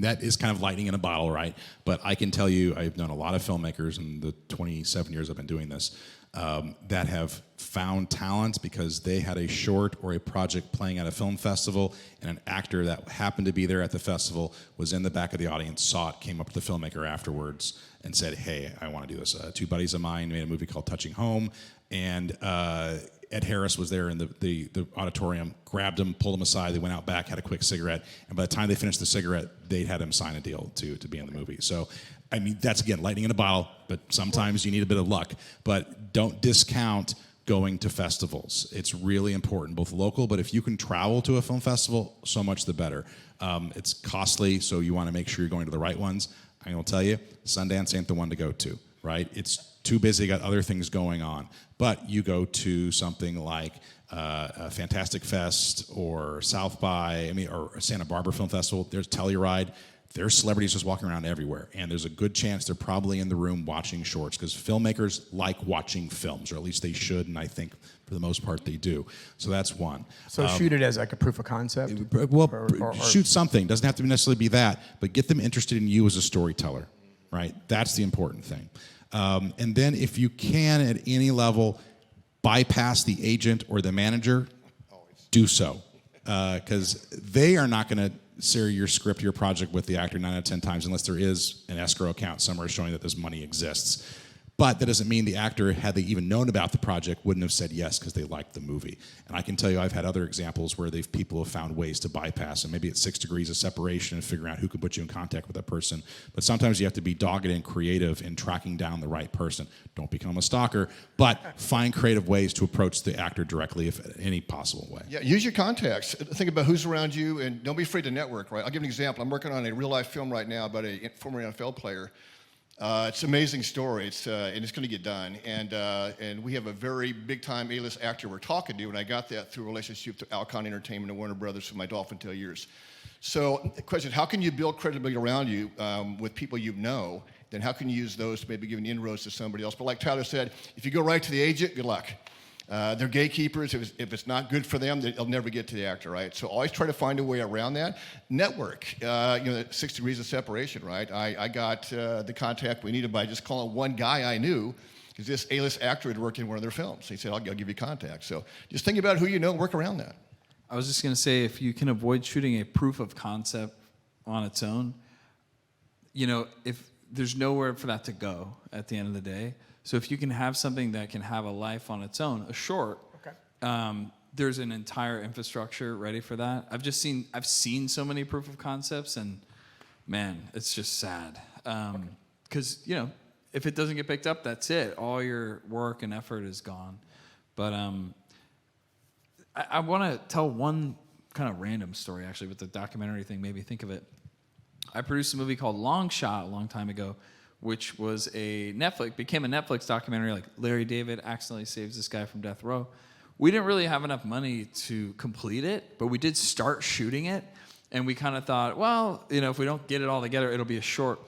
that is kind of lightning in a bottle, right? But I can tell you, I've known a lot of filmmakers in the 27 years I've been doing this, that have found talent because they had a short or a project playing at a film festival, and an actor that happened to be there at the festival was in the back of the audience, saw it, came up to the filmmaker afterwards and said, hey, I want to do this. Two buddies of mine made a movie called Touching Home, and Ed Harris was there in the auditorium, grabbed him, pulled him aside, they went out back, had a quick cigarette, and by the time they finished the cigarette, they had him sign a deal to be in the movie. So I mean, that's, again, lightning in a bottle, but sometimes you need a bit of luck. But don't discount going to festivals. It's really important, both local, but if you can travel to a film festival, so much the better. It's costly, so you want to make sure you're going to the right ones. I'm going to tell you, Sundance ain't the one to go to, right? It's too busy, got other things going on. But you go to something like a Fantastic Fest or South by, or Santa Barbara Film Festival, there's Telluride. There's celebrities just walking around everywhere, and there's a good chance they're probably in the room watching shorts, because filmmakers like watching films, or at least they should, and I think for the most part they do. So that's one. So shoot it as like a proof of concept? Well, shoot something. Doesn't have to necessarily be that, but get them interested in you as a storyteller, right? That's the important thing. And then if you can, at any level, bypass the agent or the manager, do so, because they are not going to share your script, your project with the actor 9 out of 10 times, unless there is an escrow account somewhere showing that this money exists. But that doesn't mean the actor, had they even known about the project, wouldn't have said yes because they liked the movie. And I can tell you, I've had other examples where people have found ways to bypass, and maybe it's 6 degrees of separation and figuring out who can put you in contact with that person. But sometimes you have to be dogged and creative in tracking down the right person. Don't become a stalker, but find creative ways to approach the actor directly, if any possible way. Yeah, use your contacts. Think about who's around you, and don't be afraid to network, right? I'll give you an example. I'm working on a real-life film right now about a former NFL player. It's an amazing story, and it's going to get done. And we have a very big-time A-list actor we're talking to, and I got that through a relationship to Alcon Entertainment and Warner Brothers for my Dolphin Tale years. So the question is, how can you build credibility around you with people you know? Then how can you use those to maybe give an inroads to somebody else? But like Tyler said, if you go right to the agent, good luck. They're gatekeepers. If it's not good for them, they'll never get to the actor, right? So always try to find a way around that. Network, 6 degrees of separation, right? I got the contact we needed by just calling one guy I knew, because this A-list actor had worked in one of their films. He said, I'll give you contact. So just think about who you know and work around that. I was just going to say, if you can avoid shooting a proof of concept on its own, if there's nowhere for that to go at the end of the day. So if you can have something that can have a life on its own, a short, there's an entire infrastructure ready for that. I've seen so many proof of concepts, and man, it's just sad. Because if it doesn't get picked up, that's it. All your work and effort is gone. But I want to tell one kind of random story, actually, but the documentary thing made me think of it. I produced a movie called Long Shot a long time ago, which was became a Netflix documentary, like Larry David accidentally saves this guy from death row. We didn't really have enough money to complete it, but we did start shooting it. And we kind of thought, well, if we don't get it all together, it'll be a short.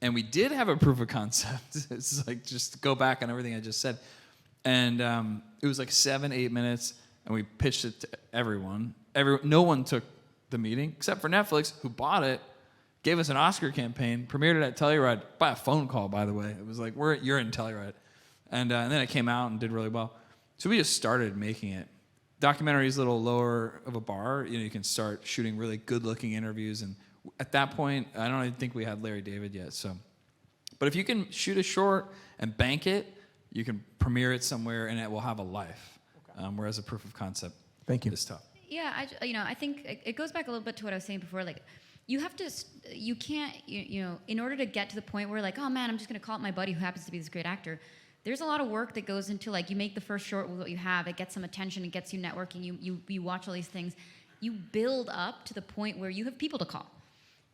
And we did have a proof of concept. It's like, just go back on everything I just said. And it was like 7-8 minutes, and we pitched it to everyone. No one took the meeting, except for Netflix, who bought it, gave us an Oscar campaign, premiered it at Telluride by a phone call, by the way. It was like, you're in Telluride. And then it came out and did really well. So we just started making it. Documentary is a little lower of a bar. You can start shooting really good-looking interviews. And at that point, I don't even think we had Larry David yet. So, but if you can shoot a short and bank it, you can premiere it somewhere, and it will have a life. Whereas a proof of concept is tough. Yeah, I think it goes back a little bit to what I was saying before. Like, you can't, in order to get to the point where, like, oh man, I'm just going to call up my buddy who happens to be this great actor. There's a lot of work that goes into, like, you make the first short with what you have. It gets some attention. It gets you networking. You watch all these things. You build up to the point where you have people to call.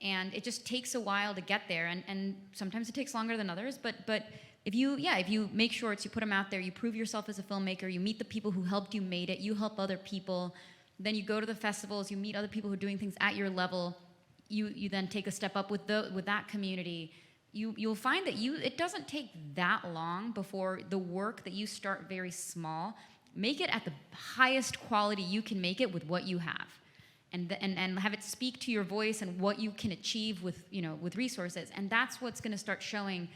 And it just takes a while to get there. And sometimes it takes longer than others. But if you make shorts, you put them out there, you prove yourself as a filmmaker, you meet the people who helped you made it, you help other people. Then you go to the festivals, you meet other people who are doing things at your level. You then take a step up with that community. You'll find that it doesn't take that long before the work that you start very small, make it at the highest quality you can make it with what you have, and have it speak to your voice and what you can achieve with resources. And that's what's going to start showing,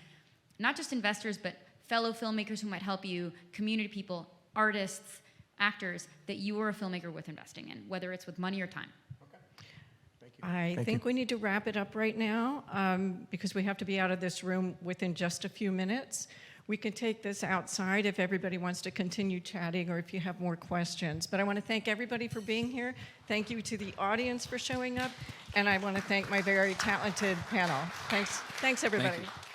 not just investors, but fellow filmmakers who might help you, community people, artists, actors, that you are a filmmaker worth investing in, whether it's with money or time. I think we need to wrap it up right now because we have to be out of this room within just a few minutes. We can take this outside if everybody wants to continue chatting or if you have more questions. But I want to thank everybody for being here. Thank you to the audience for showing up. And I want to thank my very talented panel. Thanks everybody. Thank you.